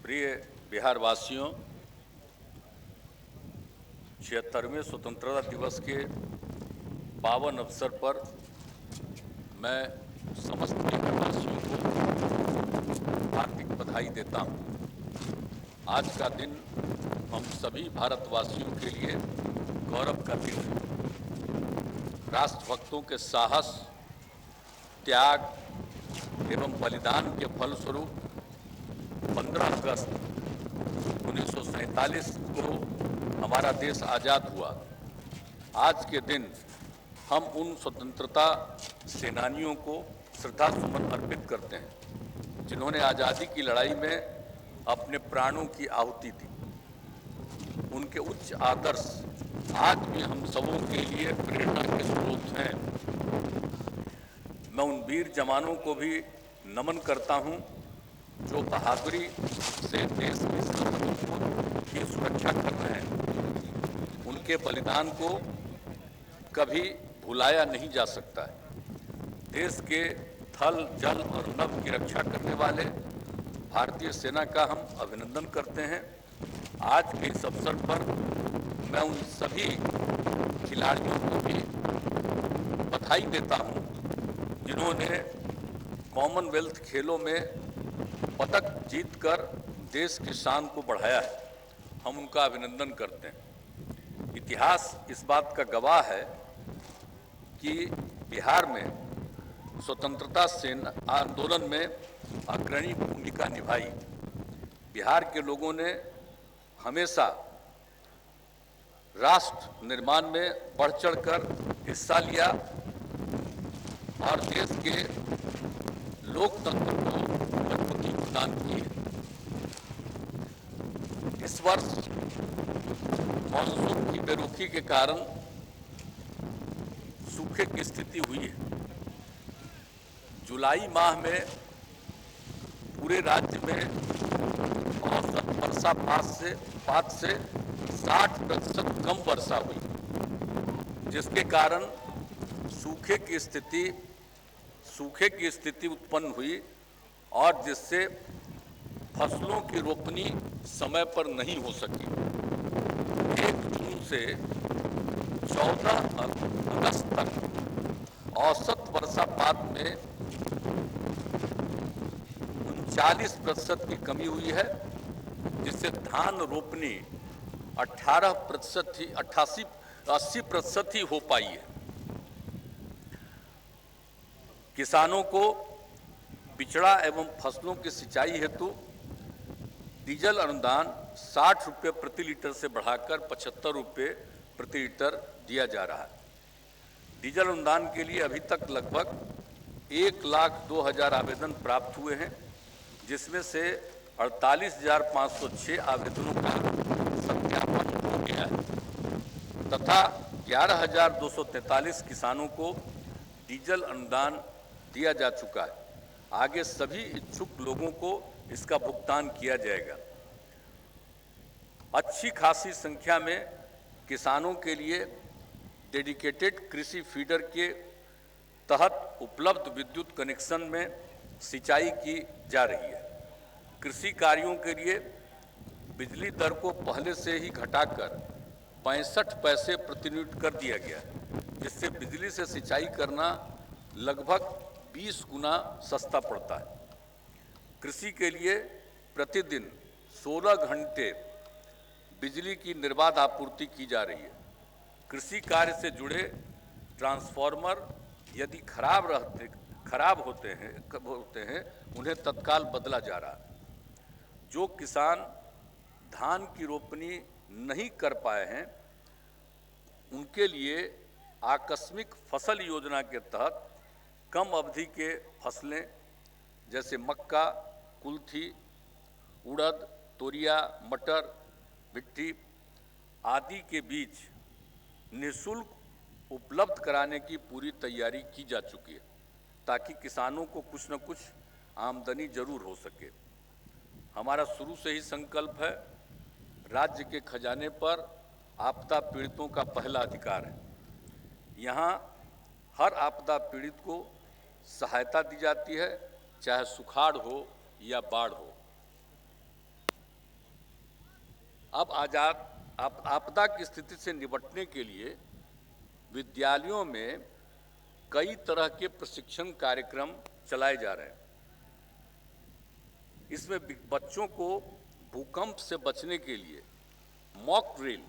प्रिय बिहार वासियों, 76वें स्वतंत्रता दिवस के पावन अवसर पर मैं समस्त बिहारवासियों को हार्दिक बधाई देता हूं। आज का दिन हम सभी भारतवासियों के लिए गौरव का दिन है। राष्ट्रभक्तों के साहस, त्याग एवं बलिदान के फलस्वरूप 15 अगस्त 1947 को हमारा देश आज़ाद हुआ। आज के दिन हम उन स्वतंत्रता सेनानियों को श्रद्धा सुमन अर्पित करते हैं जिन्होंने आज़ादी की लड़ाई में अपने प्राणों की आहुति दी। उनके उच्च आदर्श आज भी हम सबों के लिए प्रेरणा के स्रोत हैं। मैं उन वीर जवानों को भी नमन करता हूं जो बहादुरी से देश की सरहदों की सुरक्षा कर रहे हैं। उनके बलिदान को कभी भुलाया नहीं जा सकता है। देश के थल, जल और नभ की रक्षा करने वाले भारतीय सेना का हम अभिनंदन करते हैं। आज के इस अवसर पर मैं उन सभी खिलाड़ियों को भी बधाई देता हूं जिन्होंने कॉमनवेल्थ खेलों में पदक जीतकर देश की शान को बढ़ाया है। हम उनका अभिनंदन करते हैं। इतिहास इस बात का गवाह है कि बिहार में स्वतंत्रता सेना आंदोलन में अग्रणी भूमिका निभाई। बिहार के लोगों ने हमेशा राष्ट्र निर्माण में बढ़ चढ़कर हिस्सा लिया और देश के लोकतंत्र को मजबूती प्रदान की है। इस वर्ष मानसून की बेरुखी के कारण सूखे की स्थिति हुई है। जुलाई माह में पूरे राज्य में औसत वर्षापात से 60% कम वर्षा हुई, जिसके कारण सूखे की स्थिति उत्पन्न हुई और जिससे फसलों की रोपनी समय पर नहीं हो सकी। 1 जून से 14 अगस्त तक औसत वर्षापात में 39% की कमी हुई है, जिससे धान रोपनी 80% ही हो पाई है। किसानों को बिचड़ा एवं फसलों की सिंचाई हेतु डीजल अनुदान 60 रुपये प्रति लीटर से बढ़ाकर 75 रुपये प्रति लीटर दिया जा रहा है। डीजल अनुदान के लिए अभी तक लगभग 1,02,000 आवेदन प्राप्त हुए हैं, जिसमें से 48,506 आवेदनों का सत्यापन हो गया है तथा 11,243 किसानों को डीजल अनुदान दिया जा चुका है। आगे सभी इच्छुक लोगों को इसका भुगतान किया जाएगा। अच्छी खासी संख्या में किसानों के लिए डेडिकेटेड कृषि फीडर के तहत उपलब्ध विद्युत कनेक्शन में सिंचाई की जा रही है। कृषि कार्यों के लिए बिजली दर को पहले से ही घटाकर 65 पैसे प्रति यूनिट कर दिया गया है, जिससे बिजली से सिंचाई करना लगभग 20 गुना सस्ता पड़ता है। कृषि के लिए प्रतिदिन 16 घंटे बिजली की निर्बाध आपूर्ति की जा रही है। कृषि कार्य से जुड़े ट्रांसफार्मर यदि खराब होते हैं उन्हें तत्काल बदला जा रहा है। जो किसान धान की रोपनी नहीं कर पाए हैं, उनके लिए आकस्मिक फसल योजना के तहत कम अवधि के फसलें जैसे मक्का, कुल्थी, उड़द, तोरिया, मटर, भिट्टी आदि के बीज निःशुल्क उपलब्ध कराने की पूरी तैयारी की जा चुकी है, ताकि किसानों को कुछ न कुछ आमदनी जरूर हो सके। हमारा शुरू से ही संकल्प है, राज्य के खजाने पर आपदा पीड़ितों का पहला अधिकार है। यहाँ हर आपदा पीड़ित को सहायता दी जाती है, चाहे सुखाड़ हो या बाढ़ हो। अब आपदा की स्थिति से निपटने के लिए विद्यालयों में कई तरह के प्रशिक्षण कार्यक्रम चलाए जा रहे हैं। इसमें बच्चों को भूकंप से बचने के लिए मॉक ड्रिल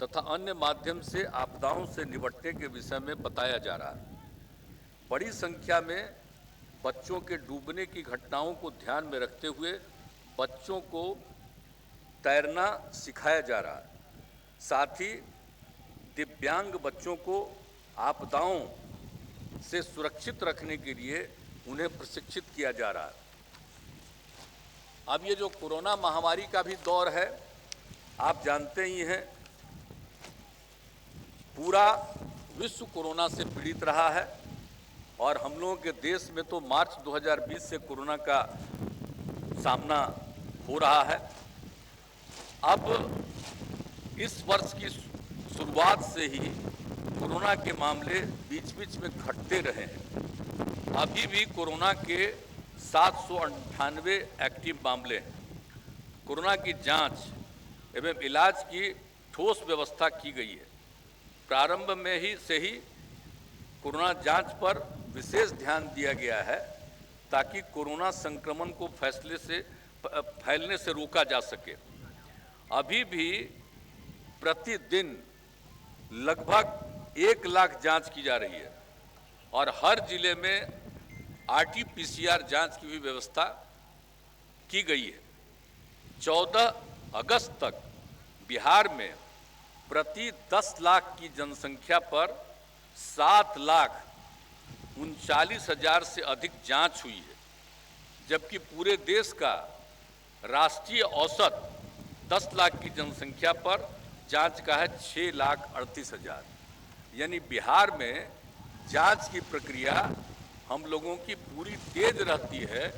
तथा अन्य माध्यम से आपदाओं से निपटने के विषय में बताया जा रहा है। बड़ी संख्या में बच्चों के डूबने की घटनाओं को ध्यान में रखते हुए बच्चों को तैरना सिखाया जा रहा है। साथ ही दिव्यांग बच्चों को आपदाओं से सुरक्षित रखने के लिए उन्हें प्रशिक्षित किया जा रहा है। अब ये जो कोरोना महामारी का भी दौर है, आप जानते ही हैं, पूरा विश्व कोरोना से पीड़ित रहा है और हम लोगों के देश में तो मार्च 2020 से कोरोना का सामना हो रहा है। अब इस वर्ष की शुरुआत से ही कोरोना के मामले बीच बीच में घटते रहे हैं। अभी भी कोरोना के 798 एक्टिव मामले हैं। कोरोना की जांच एवं इलाज की ठोस व्यवस्था की गई है। प्रारंभ में ही से ही कोरोना जांच पर विशेष ध्यान दिया गया है ताकि कोरोना संक्रमण को फैलने से रोका जा सके। अभी भी प्रतिदिन लगभग 1 लाख जांच की जा रही है और हर जिले में RT-PCR जांच की भी व्यवस्था की गई है। 14 अगस्त तक बिहार में प्रति 10 लाख की जनसंख्या पर 7,39,000 से अधिक जांच हुई है, जबकि पूरे देश का राष्ट्रीय औसत 10 लाख की जनसंख्या पर जांच का है 6,38,000। यानी बिहार में जांच की प्रक्रिया हम लोगों की पूरी तेज रहती है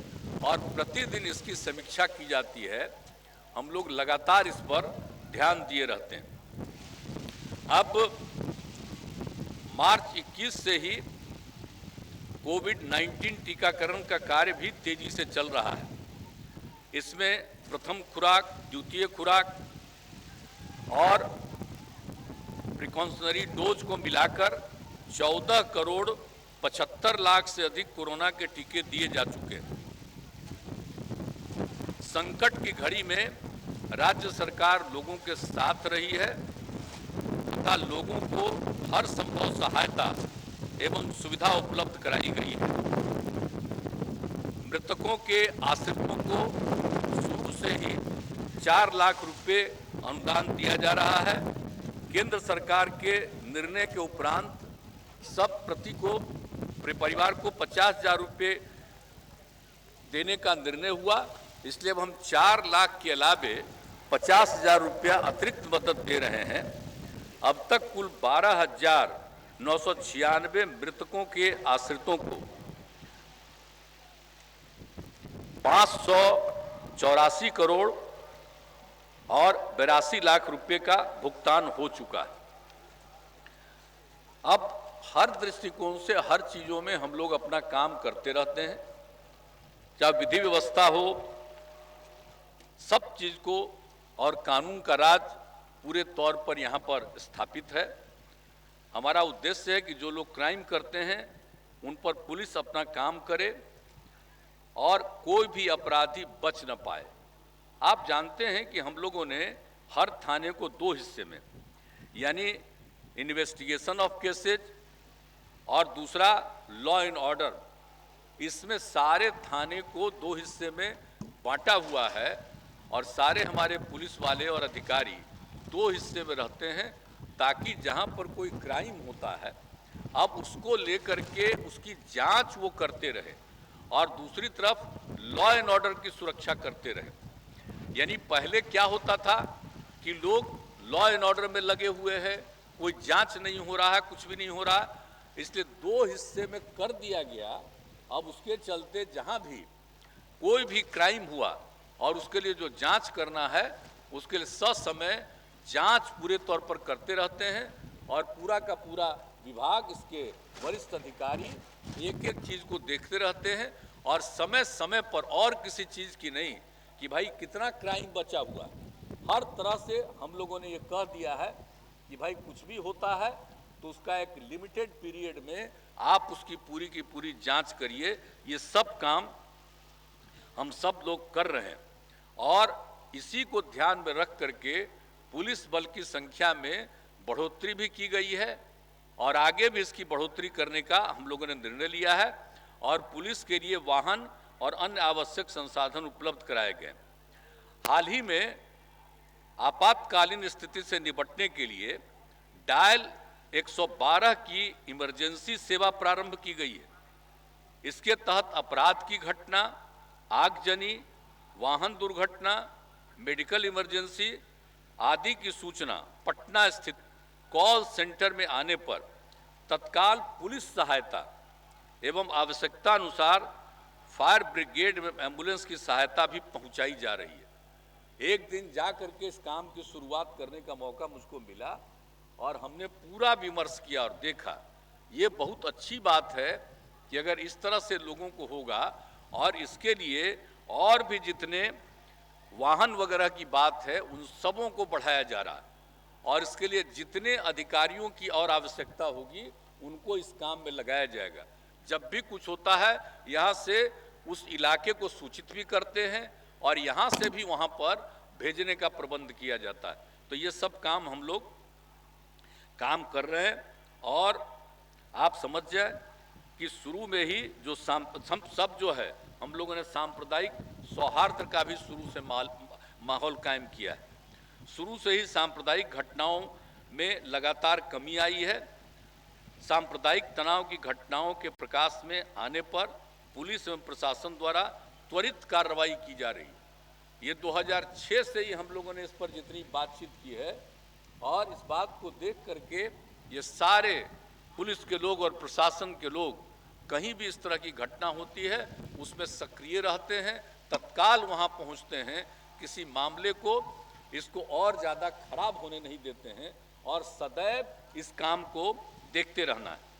और प्रतिदिन इसकी समीक्षा की जाती है। हम लोग लगातार इस पर ध्यान दिए रहते हैं। अब मार्च 21 से ही कोविड-19 टीकाकरण का कार्य भी तेजी से चल रहा है। इसमें प्रथम खुराक, द्वितीय खुराक और प्रिकॉशनरी डोज को मिलाकर 14 करोड़ 75 लाख से अधिक कोरोना के टीके दिए जा चुके हैं। संकट की घड़ी में राज्य सरकार लोगों के साथ रही है तथा लोगों को हर संभव सहायता एवं सुविधा उपलब्ध कराई गई है। मृतकों के आश्रितों को शुरू से ही 4 लाख रुपए अनुदान दिया जा रहा है। केंद्र सरकार के निर्णय के उपरांत सब परिवार को 50,000 रुपये देने का निर्णय हुआ। इसलिए अब हम 4 लाख के अलावे 50,000 रुपया अतिरिक्त मदद दे रहे हैं। अब तक कुल 12,996 मृतकों के आश्रितों को 584 करोड़ और 82 लाख रुपए का भुगतान हो चुका है। अब हर दृष्टिकोण से हर चीजों में हम लोग अपना काम करते रहते हैं, चाहे विधि व्यवस्था हो, सब चीज को, और कानून का राज पूरे तौर पर यहाँ पर स्थापित है। हमारा उद्देश्य है कि जो लोग क्राइम करते हैं उन पर पुलिस अपना काम करे और कोई भी अपराधी बच न पाए। आप जानते हैं कि हम लोगों ने हर थाने को 2 हिस्से में, यानी इन्वेस्टिगेशन ऑफ केसेज और दूसरा लॉ एंड ऑर्डर, इसमें सारे थाने को 2 हिस्से में बांटा हुआ है और सारे हमारे पुलिस वाले और अधिकारी 2 हिस्से में रहते हैं ताकि जहां पर कोई क्राइम होता है अब उसको लेकर के उसकी जांच वो करते रहे और दूसरी तरफ लॉ एंड ऑर्डर की सुरक्षा करते रहे। यानी पहले क्या होता था कि लोग लॉ एंड ऑर्डर में लगे हुए हैं, कोई जांच नहीं हो रहा है, कुछ भी नहीं हो रहा है, इसलिए 2 हिस्से में कर दिया गया। अब उसके चलते जहां भी कोई भी क्राइम हुआ और उसके लिए जो जांच करना है उसके लिए ससमय जांच पूरे तौर पर करते रहते हैं और पूरा का पूरा विभाग, इसके वरिष्ठ अधिकारी एक एक चीज को देखते रहते हैं और समय समय पर, और किसी चीज की नहीं कि भाई कितना क्राइम बचा हुआ, हर तरह से हम लोगों ने ये कह दिया है कि भाई कुछ भी होता है तो उसका एक लिमिटेड पीरियड में आप उसकी पूरी की पूरी जांच करिए। ये सब काम हम सब लोग कर रहे हैं और इसी को ध्यान में रख करके पुलिस बल की संख्या में बढ़ोतरी भी की गई है और आगे भी इसकी बढ़ोतरी करने का हम लोगों ने निर्णय लिया है और पुलिस के लिए वाहन और अन्य आवश्यक संसाधन उपलब्ध कराए गए। हाल ही में आपातकालीन स्थिति से निपटने के लिए डायल 112 की इमरजेंसी सेवा प्रारंभ की गई है। इसके तहत अपराध की घटना, आगजनी, वाहन दुर्घटना, मेडिकल इमरजेंसी आदि की सूचना पटना स्थित कॉल सेंटर में आने पर तत्काल पुलिस सहायता एवं आवश्यकता अनुसार फायर ब्रिगेड में एम्बुलेंस की सहायता भी पहुंचाई जा रही है। एक दिन जा करके इस काम की शुरुआत करने का मौका मुझको मिला और हमने पूरा विमर्श किया और देखा ये बहुत अच्छी बात है कि अगर इस तरह से लोगों को होगा और इसके लिए और भी जितने वाहन वगैरह की बात है उन सबों को बढ़ाया जा रहा है और इसके लिए जितने अधिकारियों की और आवश्यकता होगी उनको इस काम में लगाया जाएगा। जब भी कुछ होता है यहाँ से उस इलाके को सूचित भी करते हैं और यहाँ से भी वहाँ पर भेजने का प्रबंध किया जाता है। तो ये सब काम हम लोग काम कर रहे हैं और आप समझ जाए कि शुरू में ही जो सब जो है हम लोगों ने सांप्रदायिक सौहार्द का भी शुरू से माहौल कायम किया है। शुरू से ही सांप्रदायिक घटनाओं में लगातार कमी आई है। सांप्रदायिक तनाव की घटनाओं के प्रकाश में आने पर पुलिस एवं प्रशासन द्वारा त्वरित कार्रवाई की जा रही है। ये 2006 से ही हम लोगों ने इस पर जितनी बातचीत की है और इस बात को देख करके ये सारे पुलिस के लोग और प्रशासन के लोग कहीं भी इस तरह की घटना होती है उसमें सक्रिय रहते हैं, तत्काल वहां पहुंचते हैं, किसी मामले को इसको और ज़्यादा खराब होने नहीं देते हैं और सदैव इस काम को देखते रहना है।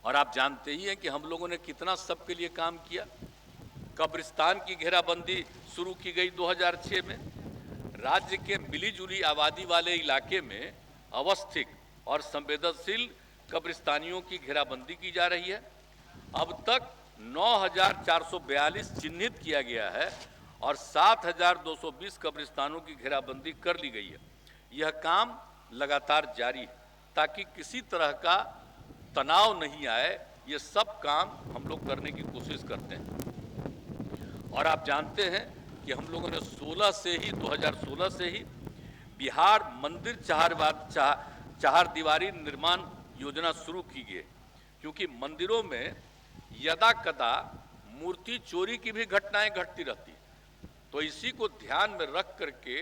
और आप जानते ही हैं कि हम लोगों ने कितना सबके लिए काम किया। कब्रिस्तान की घेराबंदी शुरू की गई 2006 में। राज्य के मिलीजुली आबादी वाले इलाके में अवस्थित और संवेदनशील कब्रिस्तानियों की घेराबंदी की जा रही है। अब तक 9,442 चिन्हित किया गया है और 7,220 कब्रिस्तानों की घेराबंदी कर ली गई है। यह काम लगातार जारी है ताकि किसी तरह का तनाव नहीं आए। ये सब काम हम लोग करने की कोशिश करते हैं और आप जानते हैं कि हम लोगों ने 2016 से ही बिहार मंदिर चार दीवारी निर्माण योजना शुरू की गई, क्योंकि मंदिरों में यदा कदा मूर्ति चोरी की भी घटनाएं घटती रहती हैं। तो इसी को ध्यान में रख करके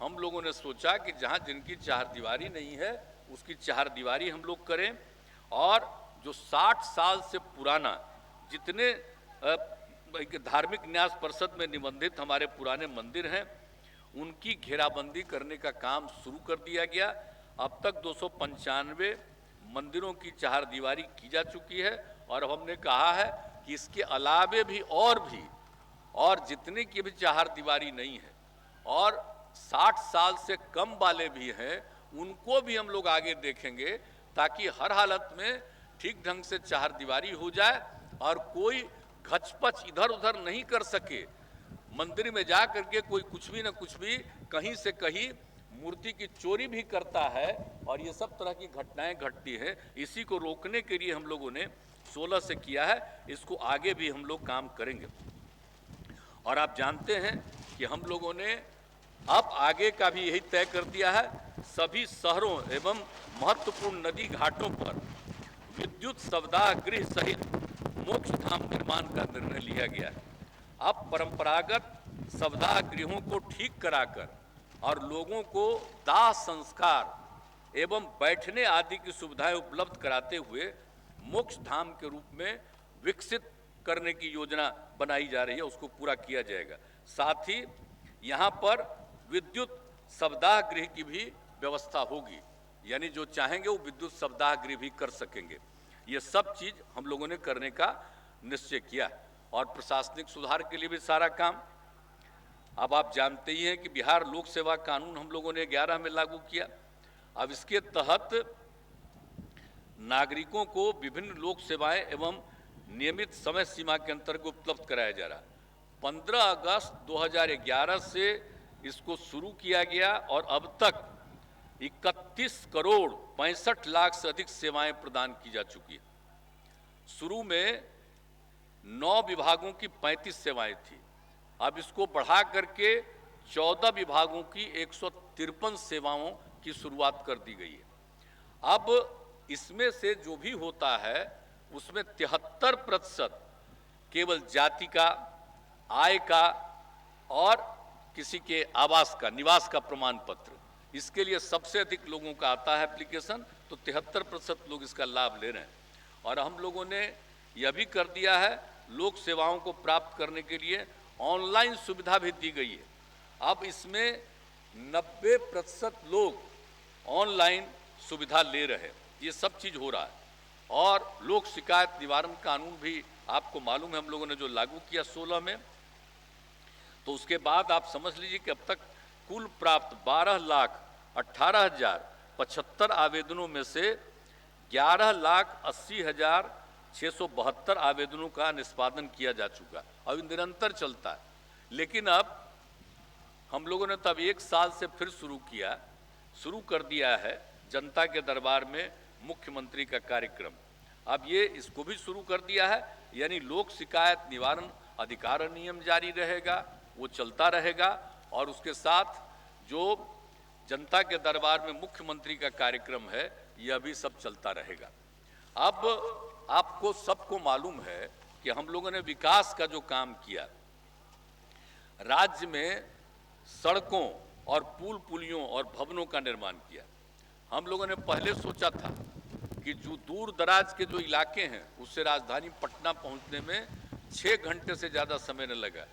हम लोगों ने सोचा कि जहां जिनकी चारदीवारी नहीं है उसकी चारदीवारी हम लोग करें और जो 60 साल से पुराना जितने धार्मिक न्यास परिषद में निबंधित हमारे पुराने मंदिर हैं उनकी घेराबंदी करने का काम शुरू कर दिया गया। अब तक 295 मंदिरों की चारदीवारी की जा चुकी है और अब हमने कहा है कि इसके अलावे भी और जितने की भी चारदीवारी नहीं है और 60 साल से कम वाले भी हैं उनको भी हम लोग आगे देखेंगे ताकि हर हालत में ठीक ढंग से चारदीवारी हो जाए और कोई घचपच इधर उधर नहीं कर सके। मंदिर में जा करके कोई कुछ भी न कुछ भी कहीं से कहीं मूर्ति की चोरी भी करता है और ये सब तरह की घटनाएं घटती हैं। इसी को रोकने के लिए हम लोगों ने 16 से किया है, इसको आगे भी हम लोग काम करेंगे। और आप जानते हैं कि हम लोगों ने अब आगे का भी यही तय कर दिया है, सभी शहरों एवं महत्वपूर्ण नदी घाटों पर विद्युत शवदाह गृह सहित मोक्ष धाम निर्माण का निर्णय लिया गया है। अब परंपरागत शवदाह गृहों को ठीक कराकर और लोगों को दाह संस्कार एवं बैठने आदि की सुविधाएं उपलब्ध कराते हुए मोक्ष धाम के रूप में विकसित करने की योजना बनाई जा रही है, उसको पूरा किया जाएगा। साथ ही यहाँ पर विद्युत शवदाह गृह की भी व्यवस्था होगी, यानी जो चाहेंगे वो विद्युत शवदाह गृह भी कर सकेंगे। ये सब चीज हम लोगों ने करने का निश्चय किया और प्रशासनिक सुधार के लिए भी सारा काम अब आप जानते ही हैं कि बिहार लोक सेवा कानून हम लोगों ने 11 में लागू किया। अब इसके तहत नागरिकों को विभिन्न लोक सेवाएं एवं नियमित समय सीमा के अंतर्गत उपलब्ध कराया जा रहा है। 15 अगस्त 2011 से इसको शुरू किया गया और अब तक 31 करोड़ 65 लाख से अधिक सेवाएं प्रदान की जा चुकी है। शुरू में 9 विभागों की 35 सेवाएं थी, अब इसको बढ़ा करके 14 विभागों की 153 सेवाओं की शुरुआत कर दी गई है। अब इसमें से जो भी होता है उसमें 73% केवल जाति का, आय का और किसी के आवास का, निवास का प्रमाण पत्र, इसके लिए सबसे अधिक लोगों का आता है एप्लीकेशन, तो 73% लोग इसका लाभ ले रहे हैं। और हम लोगों ने यह भी कर दिया है, लोक सेवाओं को प्राप्त करने के लिए ऑनलाइन सुविधा भी दी गई है। अब इसमें 90% लोग ऑनलाइन सुविधा ले रहे हैं, ये सब चीज़ हो रहा है। और लोक शिकायत निवारण कानून भी आपको मालूम है हम लोगों ने जो लागू किया 16 में, तो उसके बाद आप समझ लीजिए कि अब तक कुल प्राप्त 12,18,075 आवेदनों में से 11,80,672 आवेदनों का निष्पादन किया जा चुका। अभी निरंतर चलता है, लेकिन अब हम लोगों ने तब 1 साल से फिर शुरू कर दिया है जनता के दरबार में मुख्यमंत्री का कार्यक्रम। अब ये इसको भी शुरू कर दिया है, यानी लोक शिकायत निवारण अधिनियम जारी रहेगा, वो चलता रहेगा। और उसके साथ जो जनता के दरबार में मुख्यमंत्री का कार्यक्रम है, यह भी सब चलता रहेगा। अब आपको सबको मालूम है कि हम लोगों ने विकास का जो काम किया, राज्य में सड़कों और पुल पुलियों और भवनों का निर्माण किया। हम लोगों ने पहले सोचा था कि जो दूर दराज के जो इलाके हैं उससे राजधानी पटना पहुंचने में 6 घंटे से ज़्यादा समय न लगा।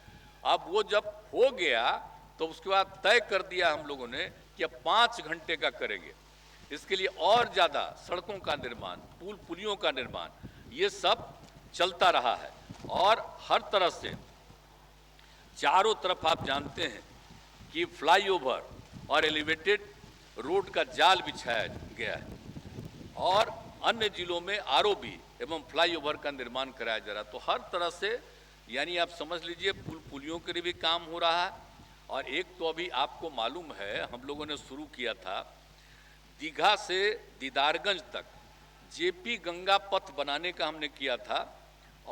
अब वो जब हो गया तो उसके बाद तय कर दिया हम लोगों ने कि अब 5 घंटे का करेंगे। इसके लिए और ज़्यादा सड़कों का निर्माण, पुल पुलियों का निर्माण, ये सब चलता रहा है। और हर तरह से चारों तरफ आप जानते हैं कि फ्लाईओवर और एलिवेटेड रोड का जाल बिछाया गया है और अन्य जिलों में आरओबी एवं फ्लाईओवर का निर्माण कराया जा रहा है। तो हर तरह से यानी आप समझ लीजिए पुल पुलियों के लिए भी काम हो रहा है। और एक तो अभी आपको मालूम है हम लोगों ने शुरू किया था दीघा से दीदारगंज तक जेपी गंगा पथ बनाने का हमने किया था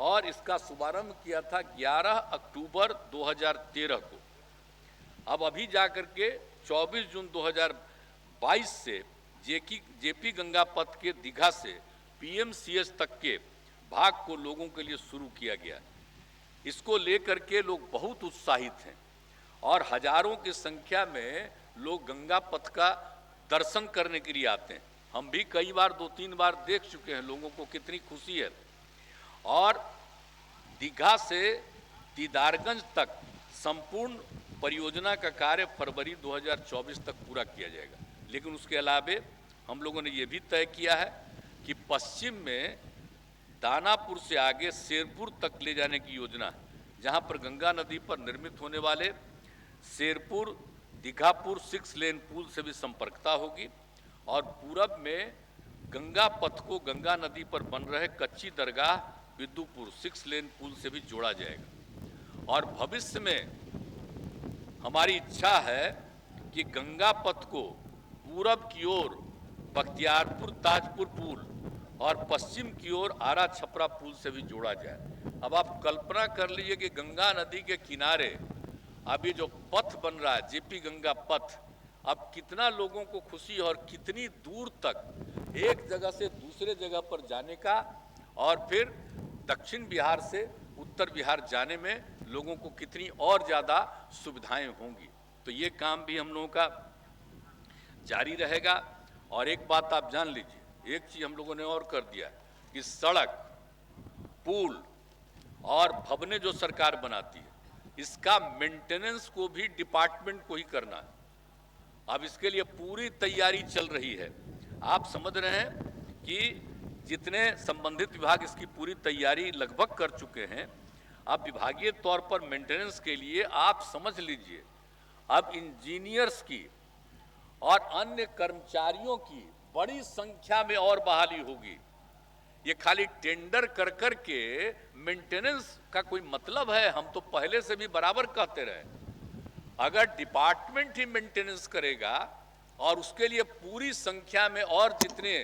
और इसका शुभारंभ किया था 11 अक्टूबर 2013 को। अब अभी जाकर के 24 जून 2022 से जेपी गंगा पथ के दीघा से पीएमसीएच तक के भाग को लोगों के लिए शुरू किया गया। इसको लेकर के लोग बहुत उत्साहित हैं और हजारों की संख्या में लोग गंगा पथ का दर्शन करने के लिए आते हैं। हम भी कई बार 2-3 बार देख चुके हैं, लोगों को कितनी खुशी है। और दीघा से दीदारगंज तक संपूर्ण परियोजना का कार्य फरवरी 2024 तक पूरा किया जाएगा। लेकिन उसके अलावे हम लोगों ने ये भी तय किया है कि पश्चिम में दानापुर से आगे शेरपुर तक ले जाने की योजना है, जहां पर गंगा नदी पर निर्मित होने वाले शेरपुर दीघापुर 6 लेन पुल से भी संपर्कता होगी। और पूरब में गंगा पथ को गंगा नदी पर बन रहे कच्ची दरगाह विद्युपुर 6 लेन पुल से भी जोड़ा जाएगा। और भविष्य में हमारी इच्छा है कि गंगा पथ को पूरब की ओर बख्तियारपुर ताजपुर पुल और पश्चिम की ओर आरा छपरा पुल से भी जोड़ा जाए। अब आप कल्पना कर लीजिए कि गंगा नदी के किनारे अभी जो पथ बन रहा है जेपी गंगा पथ, अब कितना लोगों को खुशी और कितनी दूर तक एक जगह से दूसरे जगह पर जाने का और फिर दक्षिण बिहार से उत्तर बिहार जाने में लोगों को कितनी और ज़्यादा सुविधाएं होंगी। तो ये काम भी हम लोगों का जारी रहेगा। और एक बात आप जान लीजिए, एक चीज़ हम लोगों ने और कर दिया कि सड़क, पुल और भवनें जो सरकार बनाती है इसका मेंटेनेंस को भी डिपार्टमेंट को ही करना है। अब इसके लिए पूरी तैयारी चल रही है। आप समझ रहे हैं कि जितने संबंधित विभाग इसकी पूरी तैयारी लगभग कर चुके हैं। अब विभागीय तौर पर मेंटेनेंस के लिए आप समझ लीजिए, अब इंजीनियर्स की और अन्य कर्मचारियों की बड़ी संख्या में और बहाली होगी। ये खाली टेंडर कर कर के मेंटेनेंस का कोई मतलब है? हम तो पहले से भी बराबर कहते रहे, अगर डिपार्टमेंट ही मेंटेनेंस करेगा और उसके लिए पूरी संख्या में और जितने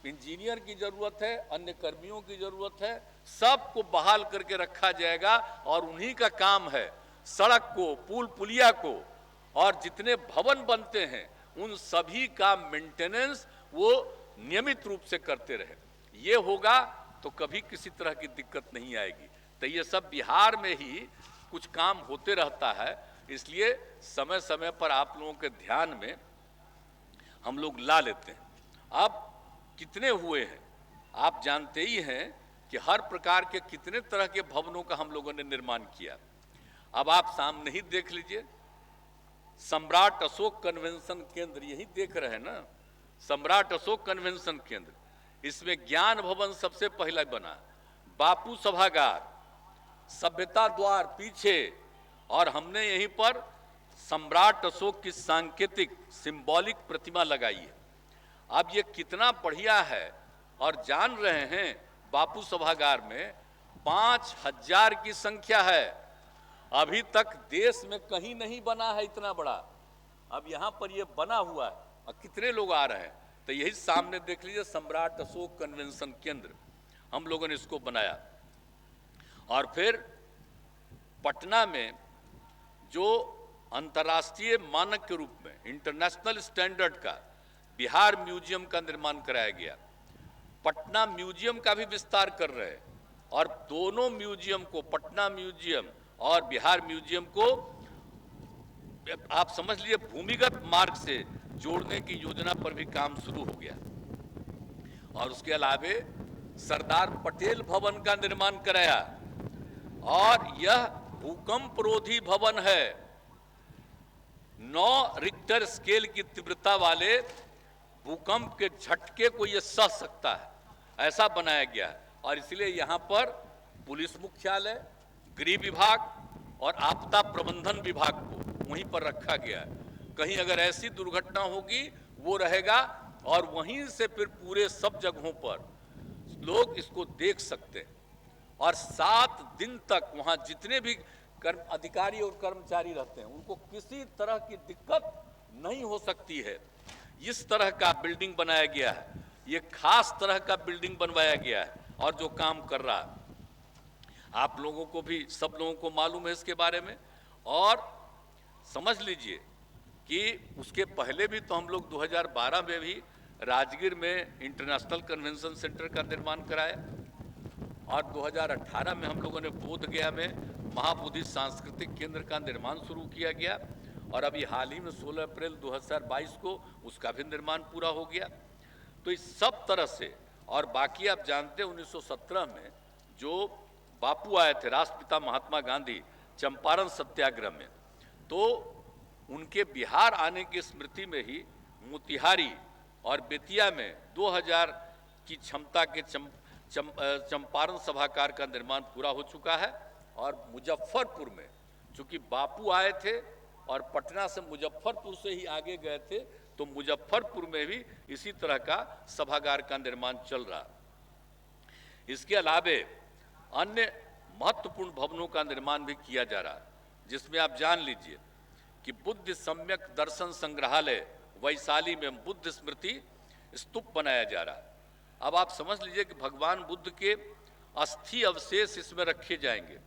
इंजीनियर की जरूरत है, अन्य कर्मियों की जरूरत है, सबको बहाल करके रखा जाएगा और उन्हीं का काम है सड़क को, पुल पुलिया को और जितने भवन बनते हैं उन सभी का मेंटेनेंस वो नियमित रूप से करते रहे। ये होगा तो कभी किसी तरह की दिक्कत नहीं आएगी। तो ये सब बिहार में ही कुछ काम होते रहता है, इसलिए समय समय पर आप लोगों के ध्यान में हम लोग ला लेते हैं। अब कितने हुए हैं आप जानते ही हैं कि हर प्रकार के कितने तरह के भवनों का हम लोगों ने निर्माण किया। अब आप सामने ही देख लीजिए, सम्राट अशोक कन्वेंशन केंद्र, यही देख रहे हैं ना, सम्राट अशोक कन्वेंशन केंद्र, इसमें ज्ञान भवन सबसे पहला बना, बापू सभागार, सभ्यता द्वार पीछे, और हमने यहीं पर सम्राट अशोक की सांकेतिक सिंबॉलिक प्रतिमा लगाई है। अब ये कितना बढ़िया है, और जान रहे हैं बापू सभागार में 5000 की संख्या है। अभी तक देश में कहीं नहीं बना है इतना बड़ा, अब यहाँ पर ये बना हुआ है और कितने लोग आ रहे हैं। तो यही सामने देख लीजिए, सम्राट अशोक कन्वेंशन केंद्र हम लोगों ने इसको बनाया। और फिर पटना में जो अंतर्राष्ट्रीय मानक के रूप में इंटरनेशनल स्टैंडर्ड का बिहार म्यूजियम का निर्माण कराया गया। पटना म्यूजियम का भी विस्तार कर रहे हैं और दोनों म्यूजियम को, पटना म्यूजियम और बिहार म्यूजियम को आप समझ लीजिए भूमिगत मार्ग से जोड़ने की योजना पर भी काम शुरू हो गया। और उसके अलावे सरदार पटेल भवन का निर्माण कराया, और यह भूकंप रोधी भवन है। 9 रिक्टर स्केल की तीव्रता वाले भूकंप के झटके को यह सह सकता है, ऐसा बनाया गया है। और इसलिए यहाँ पर पुलिस मुख्यालय, गृह विभाग और आपदा प्रबंधन विभाग को वहीं पर रखा गया है। कहीं अगर ऐसी दुर्घटना होगी वो रहेगा, और वहीं से फिर पूरे सब जगहों पर लोग इसको देख सकते हैं। और 7 दिन तक वहां जितने भी अधिकारी और कर्मचारी रहते हैं उनको किसी तरह की दिक्कत नहीं हो सकती है। इस तरह का बिल्डिंग बनाया गया है, ये खास तरह का बिल्डिंग बनवाया गया है, और जो काम कर रहा है आप लोगों को भी, सब लोगों को मालूम है इसके बारे में। और समझ लीजिए कि उसके पहले भी तो हम लोग 2012 में भी राजगीर में इंटरनेशनल कन्वेंशन सेंटर का निर्माण कराया, और 2018 में हम लोगों ने बोध गया में महाबोधि सांस्कृतिक केंद्र का निर्माण शुरू किया गया, और अभी हाल ही में 16 अप्रैल 2022 को उसका भी निर्माण पूरा हो गया। तो इस सब तरह से, और बाकी आप जानते हैं 1917 में जो बापू आए थे, राष्ट्रपिता महात्मा गांधी, चंपारण सत्याग्रह में, तो उनके बिहार आने की स्मृति में ही मोतिहारी और बेतिया में 2000 की क्षमता के चंपारण सभागार का निर्माण पूरा हो चुका है। और मुजफ्फरपुर में, चूंकि बापू आए थे और पटना से मुजफ्फरपुर से ही आगे गए थे, तो मुजफ्फरपुर में भी इसी तरह का सभागार का निर्माण चल रहा। इसके अलावे अन्य महत्वपूर्ण भवनों का निर्माण भी किया जा रहा है, जिसमें आप जान लीजिए कि बुद्ध सम्यक दर्शन संग्रहालय वैशाली में बुद्ध स्मृति स्तूप बनाया जा रहा है। अब आप समझ लीजिए कि भगवान बुद्ध के अस्थि अवशेष इसमें रखे जाएंगे।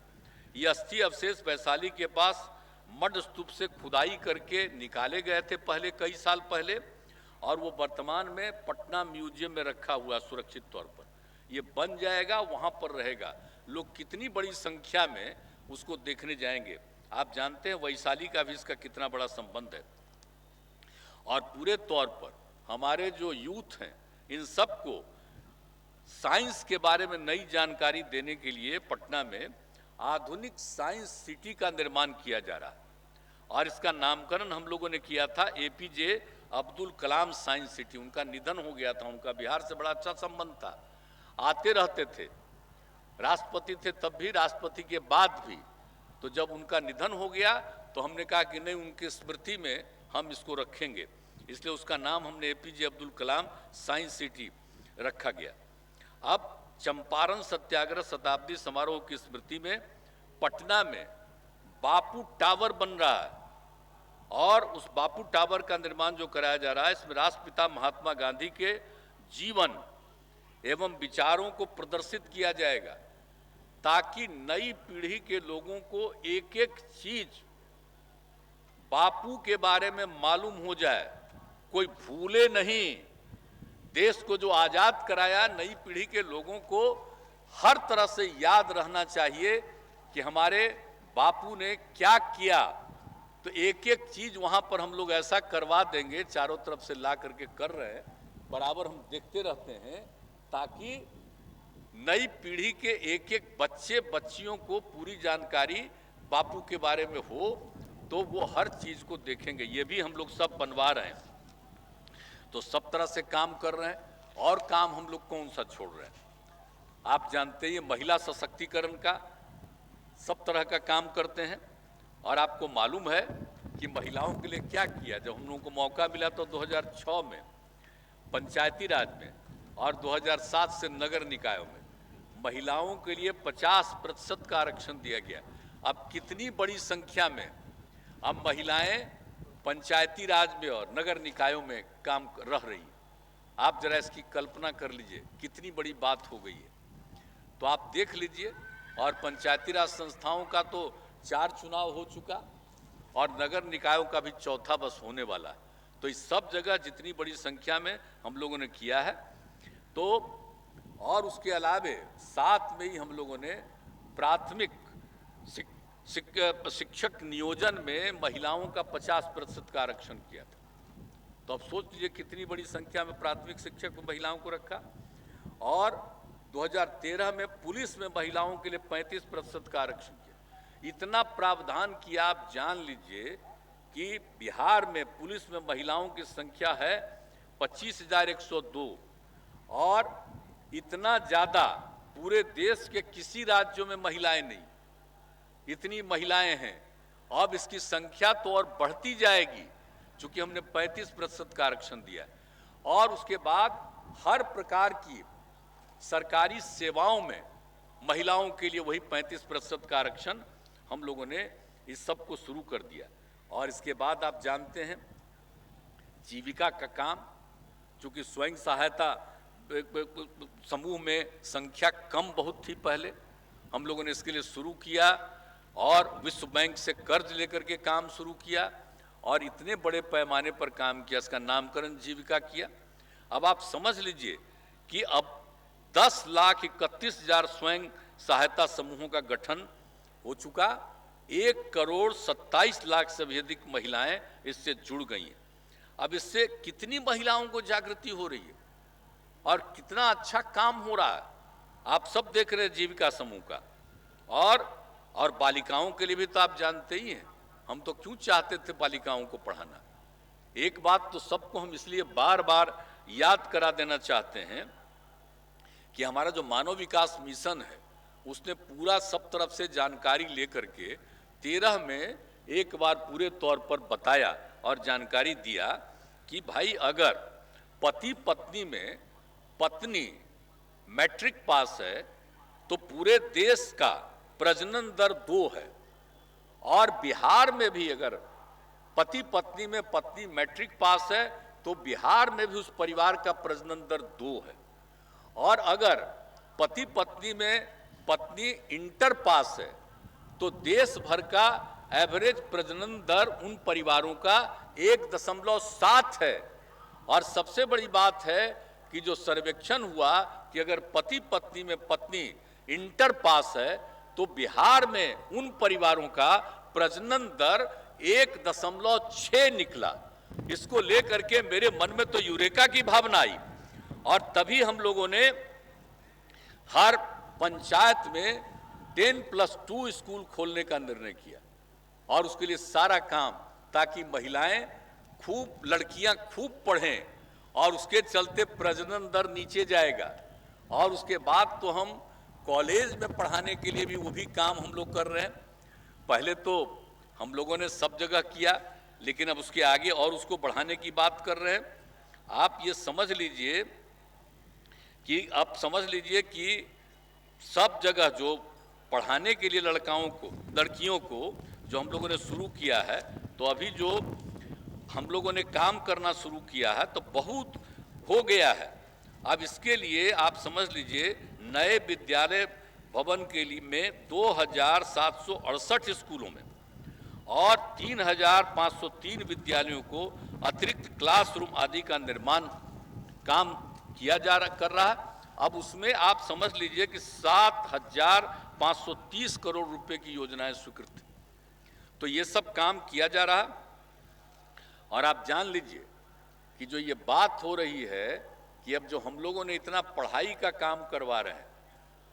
ये अस्थि अवशेष वैशाली के पास मड स्तूप से खुदाई करके निकाले गए थे पहले, कई साल पहले, और वो वर्तमान में पटना म्यूजियम में रखा हुआ सुरक्षित तौर पर। ये बन जाएगा, वहाँ पर रहेगा। लोग कितनी बड़ी संख्या में उसको देखने जाएंगे। आप जानते हैं वैशाली का भी इसका कितना बड़ा संबंध है। और पूरे तौर पर हमारे जो यूथ हैं, इन सबको साइंस के बारे में नई जानकारी देने के लिए पटना में आधुनिक साइंस सिटी का निर्माण किया जा रहा है, और इसका नामकरण हम लोगों ने किया था APJ Abdul Kalam science city. उनका निधन हो गया था, उनका बिहार से बड़ा अच्छा संबंध था, आते रहते थे। राष्ट्रपति थे तब भी, राष्ट्रपति के बाद भी। तो जब उनका निधन हो गया तो हमने कहा कि नहीं, उनकी स्मृति में हम इसको रखेंगे, इसलिए उसका नाम हमने APJ Abdul Kalam science city रखा गया। अब चंपारण सत्याग्रह शताब्दी समारोह की स्मृति में पटना में बापू टावर बन रहा है, और उस बापू टावर का निर्माण जो कराया जा रहा है, इसमें राष्ट्रपिता महात्मा गांधी के जीवन एवं विचारों को प्रदर्शित किया जाएगा, ताकि नई पीढ़ी के लोगों को एक एक चीज बापू के बारे में मालूम हो जाए, कोई भूले नहीं। देश को जो आजाद कराया, नई पीढ़ी के लोगों को हर तरह से याद रहना चाहिए कि हमारे बापू ने क्या किया। तो एक एक चीज वहां पर हम लोग ऐसा करवा देंगे, चारों तरफ से ला करके कर रहे हैं, बराबर हम देखते रहते हैं, ताकि नई पीढ़ी के एक एक बच्चे बच्चियों को पूरी जानकारी बापू के बारे में हो, तो वो हर चीज को देखेंगे। ये भी हम लोग सब बनवा रहे हैं, तो सब तरह से काम कर रहे हैं। और काम हम लोग कौन सा छोड़ रहे हैं? आप जानते हैं महिला सशक्तिकरण का सब तरह का काम करते हैं, और आपको मालूम है कि महिलाओं के लिए क्या किया। जब हम लोगों को मौका मिला तो 2006 में पंचायती राज में और 2007 से नगर निकायों में महिलाओं के लिए 50% का आरक्षण दिया गया। अब कितनी बड़ी संख्या में अब महिलाएं पंचायती राज में और नगर निकायों में काम रह रही है। आप जरा इसकी कल्पना कर लीजिए, कितनी बड़ी बात हो गई है। तो आप देख लीजिए, और पंचायती राज संस्थाओं का तो 4 चुनाव हो चुका, और नगर निकायों का भी चौथा बस होने वाला है। तो इस सब जगह जितनी बड़ी संख्या में हम लोगों ने किया है, तो और उसके अलावे साथ में ही हम लोगों ने प्राथमिक शिक्षक नियोजन में महिलाओं का 50% का आरक्षण किया था। तो अब सोच लीजिए कितनी बड़ी संख्या में प्राथमिक शिक्षक महिलाओं को रखा। और 2013 में पुलिस में महिलाओं के लिए 35% का आरक्षण किया। इतना प्रावधान किया, आप जान लीजिए कि बिहार में पुलिस में महिलाओं की संख्या है 25,102, और इतना ज्यादा पूरे देश के किसी राज्यों में महिलाएं नहीं, इतनी महिलाएं हैं। अब इसकी संख्या तो और बढ़ती जाएगी, चूंकि हमने 35% का आरक्षण दिया है। और उसके बाद हर प्रकार की सरकारी सेवाओं में महिलाओं के लिए वही 35% का आरक्षण हम लोगों ने इस सब को शुरू कर दिया। और इसके बाद आप जानते हैं जीविका का काम, चूंकि स्वयं सहायता समूह में संख्या कम बहुत थी पहले, हम लोगों ने इसके लिए शुरू किया, और विश्व बैंक से कर्ज लेकर के काम शुरू किया, और इतने बड़े पैमाने पर काम किया, इसका नामकरण जीविका किया। अब आप समझ लीजिए कि अब 10,31,000 स्वयं सहायता समूहों का गठन हो चुका। 1,27,00,000 से भी अधिक महिलाएं इससे जुड़ गई हैं। अब इससे कितनी महिलाओं को जागृति हो रही है, और कितना अच्छा काम हो रहा है। आप सब देख रहे हैं जीविका समूह का। और बालिकाओं के लिए भी तो आप जानते ही हैं, हम तो क्यों चाहते थे बालिकाओं को पढ़ाना। एक बात तो सबको हम इसलिए बार बार याद करा देना चाहते हैं कि हमारा जो मानव विकास मिशन है, उसने पूरा सब तरफ से जानकारी लेकर के 13 में एक बार पूरे तौर पर बताया और जानकारी दिया कि भाई अगर पति पत्नी में पत्नी मैट्रिक पास है तो पूरे देश का प्रजनन दर 2 है, और बिहार में भी अगर पति पत्नी में पत्नी मैट्रिक पास है तो बिहार में भी उस परिवार का प्रजनन दर 2 है। और अगर पति पत्नी में पत्नी इंटर पास है तो देश भर का एवरेज प्रजनन दर उन परिवारों का 1.7 है। और सबसे बड़ी बात है कि जो सर्वेक्षण हुआ कि अगर पति पत्नी में पत्नी इंटर पास है तो बिहार में उन परिवारों का प्रजनन दर 1.6 निकला। इसको लेकर के मेरे मन में तो यूरेका की भावना आई, और तभी हम लोगों ने हर पंचायत में 10+2 स्कूल खोलने का निर्णय किया, और उसके लिए सारा काम, ताकि महिलाएं खूब, लड़कियां खूब पढ़ें, और उसके चलते प्रजनन दर नीचे जाएगा। और उसके बाद तो हम कॉलेज में पढ़ाने के लिए भी वो भी काम हम लोग कर रहे हैं। पहले तो हम लोगों ने सब जगह किया, लेकिन अब उसके आगे और उसको बढ़ाने की बात कर रहे हैं। आप ये समझ लीजिए कि सब जगह जो पढ़ाने के लिए लड़कियों को जो हम लोगों ने शुरू किया है, तो अभी जो हम लोगों ने काम करना शुरू किया है तो बहुत हो गया है। अब इसके लिए आप समझ लीजिए नए विद्यालय भवन के लिए में 2768 स्कूलों में और 3503 विद्यालयों को अतिरिक्त क्लासरूम आदि का निर्माण काम कर रहा है। अब उसमें आप समझ लीजिए कि 7530 करोड़ रुपए की योजनाएं स्वीकृत, तो ये सब काम किया जा रहा है। और आप जान लीजिए कि जो ये बात हो रही है कि अब जो हम लोगों ने इतना पढ़ाई का काम करवा रहे हैं,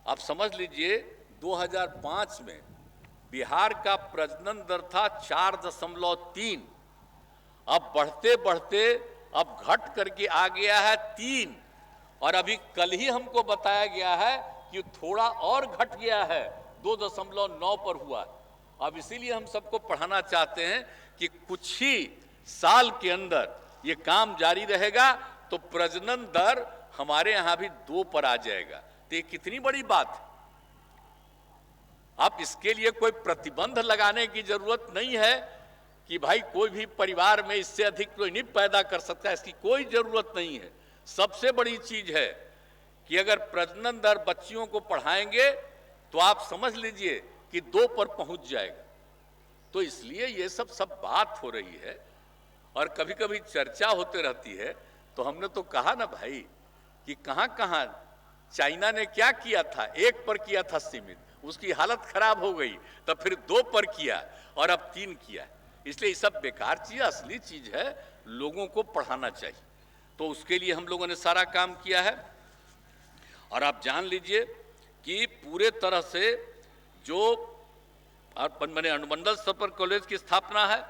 आप समझ लीजिए 2005 में बिहार का प्रजनन दर था 4.3, अब बढ़ते बढ़ते अब घट करके आ गया है 3, और अभी कल ही हमको बताया गया है कि थोड़ा और घट गया है, 2.9 पर हुआ। अब इसीलिए हम सबको पढ़ाना चाहते हैं कि कुछ ही साल के अंदर ये काम जारी रहेगा तो प्रजनन दर हमारे यहां भी 2 पर आ जाएगा। तो ये कितनी बड़ी बात है। अब इसके लिए कोई प्रतिबंध लगाने की जरूरत नहीं है कि भाई कोई भी परिवार में इससे अधिक कोई नहीं पैदा कर सकता है, इसकी कोई जरूरत नहीं है। सबसे बड़ी चीज है कि अगर प्रजनन दर बच्चियों को पढ़ाएंगे तो आप समझ लीजिए कि 2 पर पहुंच जाएगा। तो इसलिए ये सब बात हो रही है और कभी कभी चर्चा होते रहती है। तो हमने तो कहा ना भाई कि कहां कहां चाइना ने क्या किया था, 1 पर किया था सीमित, उसकी हालत खराब हो गई, तब फिर 2 पर किया और अब 3 किया। इसलिए ये सब बेकार चीज, असली चीज है लोगों को पढ़ाना चाहिए। तो उसके लिए हम लोगों ने सारा काम किया है। और आप जान लीजिए कि पूरे तरह से जो मैंने अनुमंडल स्तर पर कॉलेज की स्थापना है,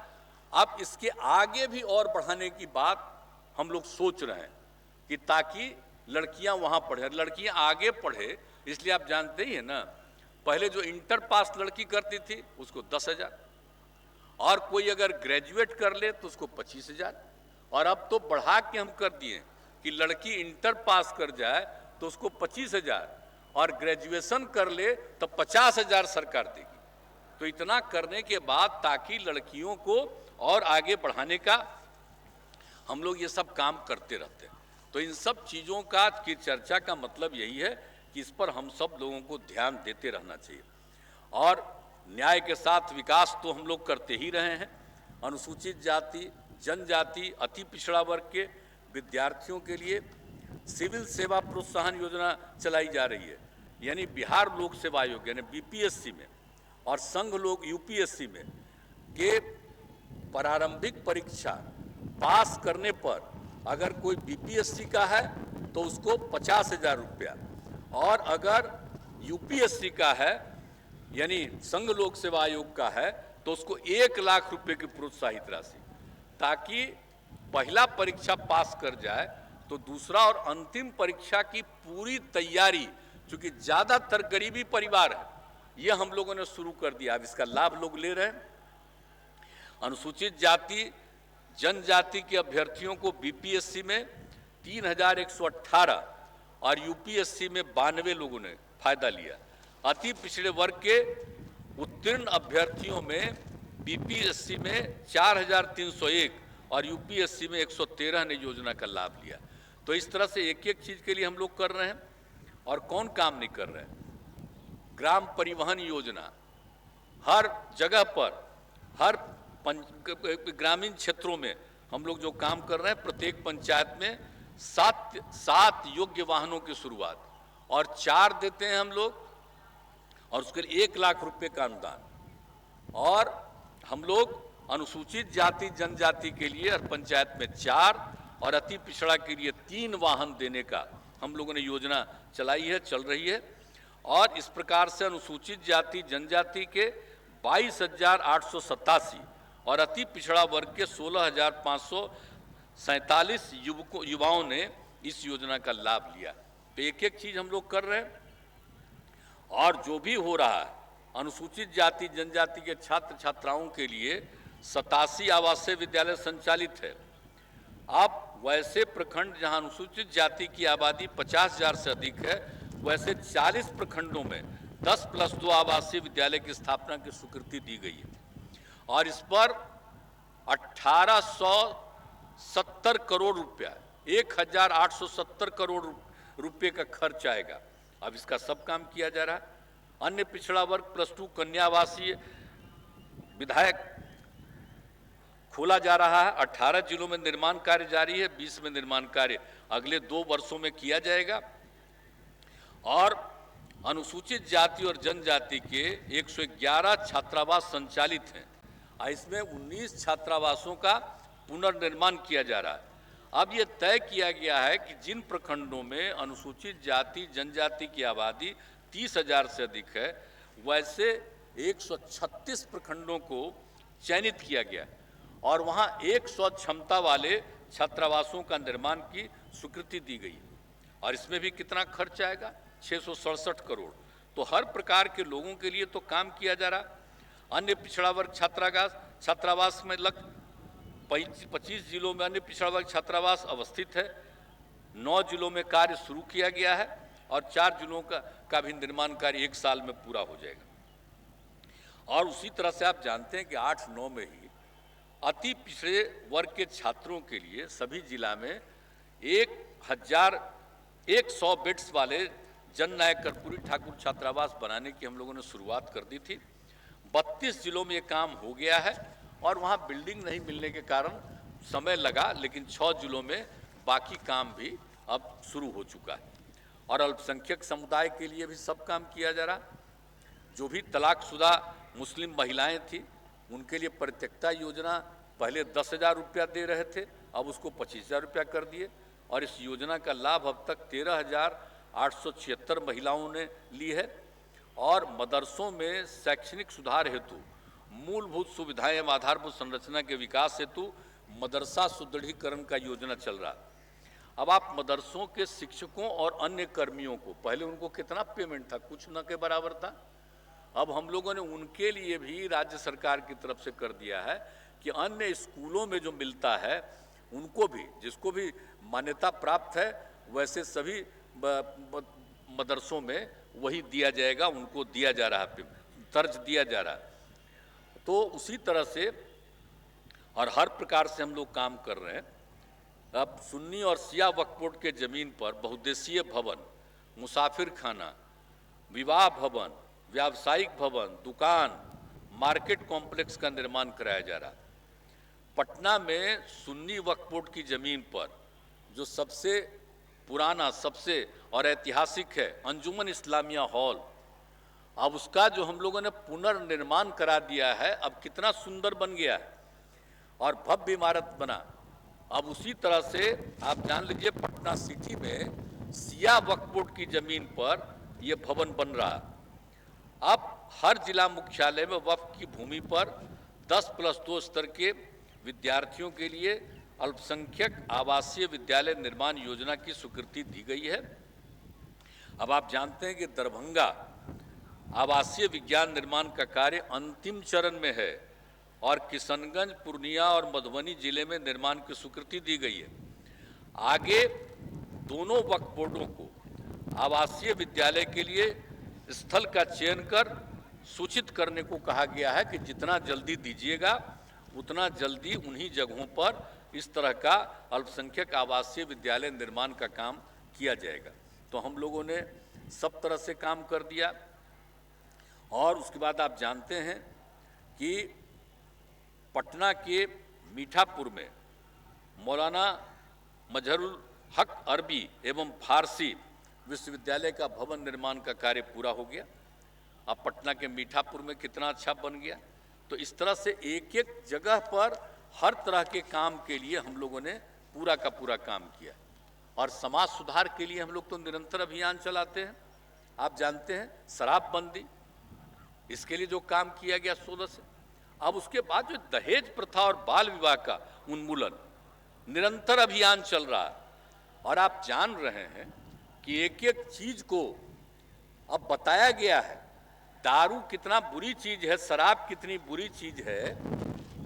अब इसके आगे भी और बढ़ाने की बात हम लोग सोच रहे हैं कि ताकि लड़कियां वहां पढ़े, लड़कियां आगे पढ़े। इसलिए आप जानते ही है ना, पहले जो इंटर पास लड़की करती थी उसको 10,000, और कोई अगर ग्रेजुएट कर ले तो उसको 25,000, और अब तो बढ़ा के हम कर दिए कि लड़की इंटर पास कर जाए तो उसको 25,000 और ग्रेजुएशन कर ले तो 50,000 सरकार देगी। तो इतना करने के बाद ताकि लड़कियों को और आगे बढ़ाने का हम लोग ये सब काम करते रहते हैं। तो इन सब चीज़ों की चर्चा का मतलब यही है कि इस पर हम सब लोगों को ध्यान देते रहना चाहिए। और न्याय के साथ विकास तो हम लोग करते ही रहे हैं। अनुसूचित जाति, जनजाति, अति पिछड़ा वर्ग के विद्यार्थियों के लिए सिविल सेवा प्रोत्साहन योजना चलाई जा रही है, यानी बिहार लोक सेवा आयोग यानी बीपीएससी में और संघ लोक यूपीएससी में के प्रारंभिक परीक्षा पास करने पर अगर कोई बीपीएससी का है तो उसको 50,000 रुपया, और अगर यूपीएससी का है यानी संघ लोक सेवा आयोग का है तो उसको 1 लाख रुपए की प्रोत्साहित राशि, ताकि पहला परीक्षा पास कर जाए तो दूसरा और अंतिम परीक्षा की पूरी तैयारी, चूंकि ज्यादातर गरीबी परिवार है, ये हम लोगों ने शुरू कर दिया। अब इसका लाभ लोग ले रहे हैं। अनुसूचित जाति जनजाति के अभ्यर्थियों को बीपीएससी में 3,118 और यूपीएससी में 92 लोगों ने फायदा लिया। अति पिछड़े वर्ग के उत्तीर्ण अभ्यर्थियों में बीपीएससी में 4,301 और यूपीएससी में 113 ने योजना का लाभ लिया। तो इस तरह से एक एक चीज के लिए हम लोग कर रहे हैं। और कौन काम नहीं कर रहे हैं? ग्राम परिवहन योजना हर जगह पर, हर ग्रामीण क्षेत्रों में हम लोग जो काम कर रहे हैं, प्रत्येक पंचायत में 7 योग्य वाहनों की शुरुआत, और 4 देते हैं हम लोग, और उसके लिए 1 लाख रुपए का अनुदान। और हम लोग अनुसूचित जाति जनजाति के लिए हर पंचायत में 4 और अति पिछड़ा के लिए 3 वाहन देने का हम लोगों ने योजना चलाई है, चल रही है। और इस प्रकार से अनुसूचित जाति जनजाति के 22,887 और अति पिछड़ा वर्ग के 16,547 युवाओं ने इस योजना का लाभ लिया। तो एक एक चीज हम लोग कर रहे हैं। और जो भी हो रहा है, अनुसूचित जाति जनजाति के छात्र छात्राओं के लिए 87 आवासीय विद्यालय संचालित है। अब वैसे प्रखंड जहां अनुसूचित जाति की आबादी 50,000 से अधिक है, वैसे 40 प्रखंडों में 10+2 आवासीय विद्यालय की स्थापना की स्वीकृति दी गई है और इस पर 1870 करोड़ रुपया, 1870 करोड़ रुपये का खर्च आएगा। अब इसका सब काम किया जा रहा है। अन्य पिछड़ा वर्ग +2 कन्या आवासीय विधायक खोला जा रहा है। 18 जिलों में निर्माण कार्य जारी है, 20 में निर्माण कार्य अगले 2 वर्षों में किया जाएगा। और अनुसूचित जाति और जनजाति के 111 छात्रावास संचालित हैं। इसमें 19 छात्रावासों का पुनर्निर्माण किया जा रहा है। अब ये तय किया गया है कि जिन प्रखंडों में अनुसूचित जाति जनजाति की आबादी 30,000 से अधिक है, वैसे 136 प्रखंडों को चयनित किया गया और वहाँ 100 क्षमता वाले छात्रावासों का निर्माण की स्वीकृति दी गई। और इसमें भी कितना खर्च आएगा? 667 करोड़। तो हर प्रकार के लोगों के लिए तो काम किया जा रहा। अन्य पिछड़ा वर्ग छात्रावास में लगभग 25 जिलों में अन्य पिछड़ा वर्ग छात्रावास अवस्थित है। 9 जिलों में कार्य शुरू किया गया है और 4 जिलों का भी निर्माण कार्य 1 साल में पूरा हो जाएगा। और उसी तरह से आप जानते हैं कि 8-9 में ही अति पिछड़े वर्ग के छात्रों के लिए सभी जिला में 1,100 बेड्स वाले जननायक कर्पूरी ठाकुर छात्रावास बनाने की हम लोगों ने शुरुआत कर दी थी। 32 जिलों में ये काम हो गया है और वहाँ बिल्डिंग नहीं मिलने के कारण समय लगा, लेकिन 6 जिलों में बाकी काम भी अब शुरू हो चुका है। और अल्पसंख्यक समुदाय के लिए भी सब काम किया जा रहा। जो भी तलाकशुदा मुस्लिम महिलाएं थी, उनके लिए परित्यक्ता योजना पहले 10,000 रुपया दे रहे थे, अब उसको 25,000 रुपया कर दिए और इस योजना का लाभ अब तक 13,876 महिलाओं ने ली है। और मदरसों में शैक्षणिक सुधार हेतु मूलभूत सुविधाएं एवं आधारभूत संरचना के विकास हेतु मदरसा सुदृढ़ीकरण का योजना चल रहा। अब आप मदरसों के शिक्षकों और अन्य कर्मियों को, पहले उनको कितना पेमेंट था? कुछ न के बराबर था। अब हम लोगों ने उनके लिए भी राज्य सरकार की तरफ से कर दिया है कि अन्य स्कूलों में जो मिलता है उनको भी, जिसको भी मान्यता प्राप्त है, वैसे सभी मदरसों में वही दिया जाएगा, उनको दिया जा रहा है, तर्ज दिया जा रहा है। तो उसी तरह से और हर प्रकार से हम लोग काम कर रहे हैं। अब सुन्नी और शिया वक्फ बोर्ड के ज़मीन पर बहुउद्देशीय भवन, मुसाफिर खाना, विवाह भवन, व्यावसायिक भवन, दुकान, मार्केट कॉम्प्लेक्स का निर्माण कराया जा रहा। पटना में सुन्नी वक्फ बोर्ड की ज़मीन पर जो सबसे पुराना, सबसे और ऐतिहासिक है अंजुमन इस्लामिया हॉल, अब उसका जो हम लोगों ने पुनर्निर्माण करा दिया है, अब कितना सुंदर बन गया है और भव्य इमारत बना। अब उसी तरह से आप जान लीजिए पटना सिटी में शिया वक्फ बोर्ड की ज़मीन पर यह भवन बन रहा। अब हर जिला मुख्यालय में वक्फ की भूमि पर 10+2 स्तर के विद्यार्थियों के लिए अल्पसंख्यक आवासीय विद्यालय निर्माण योजना की स्वीकृति दी गई है। अब आप जानते हैं कि दरभंगा आवासीय विज्ञान निर्माण का कार्य अंतिम चरण में है और किशनगंज, पूर्णिया और मधुबनी जिले में निर्माण की स्वीकृति दी गई है। आगे दोनों वक्फ बोर्डों को आवासीय विद्यालय के लिए स्थल का चयन कर सूचित करने को कहा गया है कि जितना जल्दी दीजिएगा उतना जल्दी उन्हीं जगहों पर इस तरह का अल्पसंख्यक आवासीय विद्यालय निर्माण का काम किया जाएगा। तो हम लोगों ने सब तरह से काम कर दिया। और उसके बाद आप जानते हैं कि पटना के मीठापुर में मौलाना मजहरुल हक अरबी एवं फारसी विश्वविद्यालय का भवन निर्माण का कार्य पूरा हो गया। अब पटना के मीठापुर में कितना अच्छा बन गया। तो इस तरह से एक एक जगह पर हर तरह के काम के लिए हम लोगों ने पूरा का पूरा काम किया। और समाज सुधार के लिए हम लोग तो निरंतर अभियान चलाते हैं। आप जानते हैं शराबबंदी, इसके लिए जो काम किया गया 16 से। अब उसके बाद जो दहेज प्रथा और बाल विवाह का उन्मूलन निरंतर अभियान चल रहा है। और आप जान रहे हैं कि एक एक चीज को अब बताया गया है दारू कितना बुरी चीज है, शराब कितनी बुरी चीज है।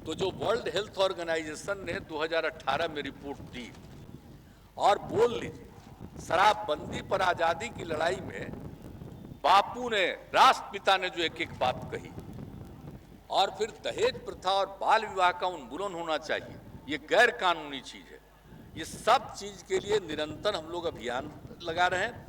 तो जो वर्ल्ड हेल्थ ऑर्गेनाइजेशन ने 2018 में रिपोर्ट दी, और बोल लीजिए शराबबंदी पर आजादी की लड़ाई में बापू ने, राष्ट्रपिता ने जो एक एक बात कही, और फिर दहेज प्रथा और बाल विवाह का उन्मूलन होना चाहिए, ये गैर कानूनी चीज है। ये सब चीज के लिए निरंतर हम लोग अभियान लगा रहे हैं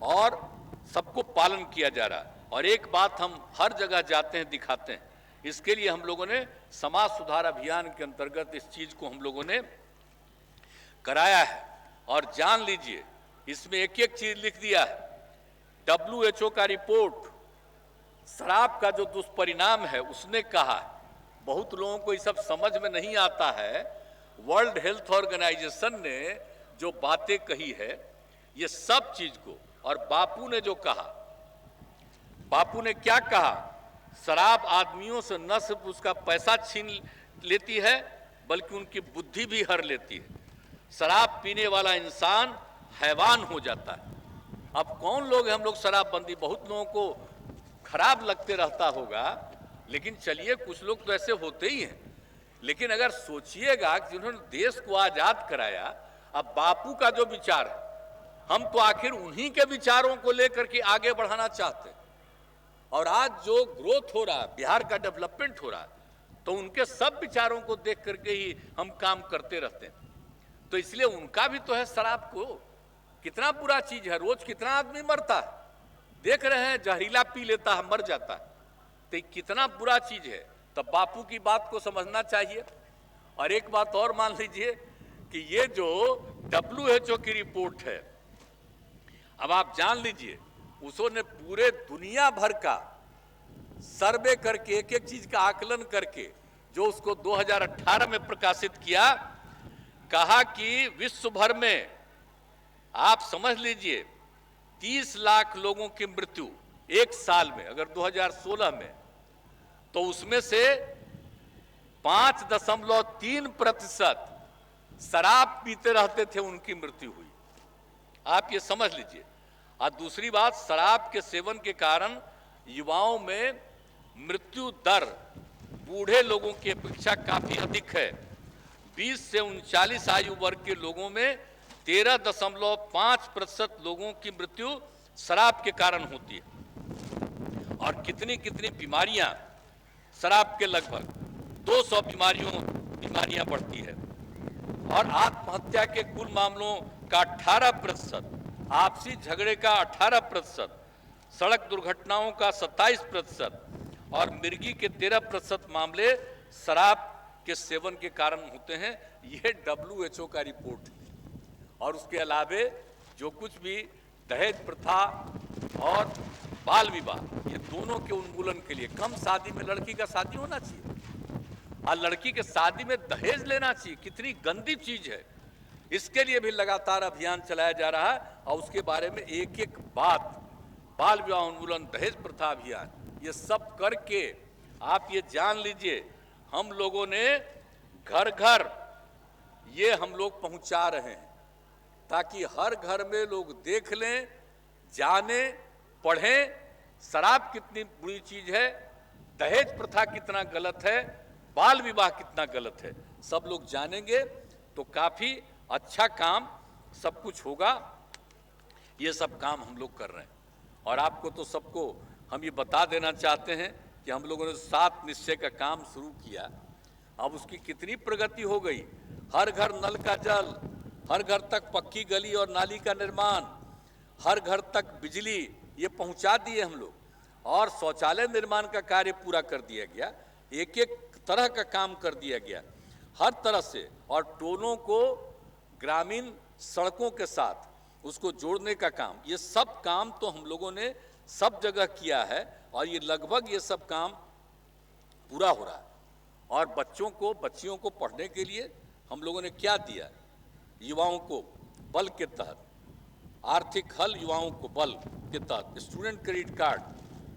और सबको पालन किया जा रहा है। और एक बात हम हर जगह जाते हैं दिखाते हैं, इसके लिए हम लोगों ने समाज सुधार अभियान के अंतर्गत इस चीज को हम लोगों ने कराया है। और जान लीजिए इसमें एक एक चीज लिख दिया है। WHO का रिपोर्ट, शराब का जो दुष्परिणाम है उसने कहा, बहुत लोगों को ये सब समझ में नहीं आता है। वर्ल्ड हेल्थ ऑर्गेनाइजेशन ने जो बातें कही है ये सब चीज को, और बापू ने जो कहा, बापू ने क्या कहा, शराब आदमियों से न सिर्फ उसका पैसा छीन लेती है बल्कि उनकी बुद्धि भी हर लेती है। शराब पीने वाला इंसान हैवान हो जाता है। अब कौन लोग हैं हम लोग शराबबंदी, बहुत लोगों को खराब लगते रहता होगा, लेकिन चलिए कुछ लोग तो ऐसे होते ही हैं। लेकिन अगर सोचिएगा कि जिन्होंने देश को आजाद कराया, अब बापू का जो विचार है, हम तो आखिर उन्हीं के विचारों को लेकर के आगे बढ़ाना चाहते हैं। और आज जो ग्रोथ हो रहा है, बिहार का डेवलपमेंट हो रहा है, तो उनके सब विचारों को देख करके ही हम काम करते रहते हैं। तो इसलिए उनका भी तो है शराब को कितना बुरा चीज है, रोज कितना आदमी मरता है, देख रहे हैं, जहरीला पी लेता है मर जाता है, तो कितना बुरा चीज है। तब बापू की बात को समझना चाहिए। और एक बात और मान लीजिए कि ये जो WHO की रिपोर्ट है, अब आप जान लीजिए उसने पूरे दुनिया भर का सर्वे करके एक एक चीज का आकलन करके जो उसको 2018 में प्रकाशित किया, कहा कि विश्व भर में आप समझ लीजिए 30 लाख लोगों की मृत्यु एक साल में, अगर 2016 में, तो उसमें से 5.3% शराब पीते रहते थे, उनकी मृत्यु हुई। आप ये समझ लीजिए। और दूसरी बात, शराब के सेवन के कारण युवाओं में मृत्यु दर बूढ़े लोगों की अपेक्षा काफी अधिक है। 20 से 39 आयु वर्ग के लोगों में 13.5% लोगों की मृत्यु शराब के कारण होती है। और कितनी कितनी बीमारियां, शराब के लगभग 200 बीमारियां बढ़ती है। और आत्महत्या के कुल मामलों का 18%, आपसी झगड़े का 18%, सड़क दुर्घटनाओं का 27% और मिर्गी के 13% मामले शराब के सेवन के कारण होते हैं। यह WHO का रिपोर्ट है। और उसके अलावे जो कुछ भी दहेज प्रथा और बाल विवाह, ये दोनों के उन्मूलन के लिए कम शादी में लड़की का शादी होना चाहिए और लड़की के शादी में दहेज लेना चाहिए, कितनी गंदी चीज है। इसके लिए भी लगातार अभियान चलाया जा रहा है। और उसके बारे में एक एक बात, बाल विवाह उन्मूलन, दहेज प्रथा अभियान, ये सब करके आप ये जान लीजिए हम लोगों ने घर घर ये हम लोग पहुंचा रहे हैं, ताकि हर घर में लोग देख लें, जाने, पढ़ें शराब कितनी बुरी चीज है, दहेज प्रथा कितना गलत है, बाल विवाह कितना गलत है। सब लोग जानेंगे तो काफी अच्छा काम सब कुछ होगा। ये सब काम हम लोग कर रहे हैं। और आपको तो सबको हम ये बता देना चाहते हैं कि हम लोगों ने 7 निश्चय का काम शुरू किया, अब उसकी कितनी प्रगति हो गई। हर घर नल का जल, हर घर तक पक्की गली और नाली का निर्माण, हर घर तक बिजली, ये पहुंचा दिए हम लोग। और शौचालय निर्माण का कार्य पूरा कर दिया गया, एक एक तरह का काम कर दिया गया हर तरह से। और टोलों को ग्रामीण सड़कों के साथ उसको जोड़ने का काम, ये सब काम तो हम लोगों ने सब जगह किया है। और ये लगभग ये सब काम पूरा हो रहा है। और बच्चों को, बच्चियों को पढ़ने के लिए हम लोगों ने क्या दिया, युवाओं को बल के तहत, आर्थिक हल युवाओं को बल के तहत स्टूडेंट क्रेडिट कार्ड,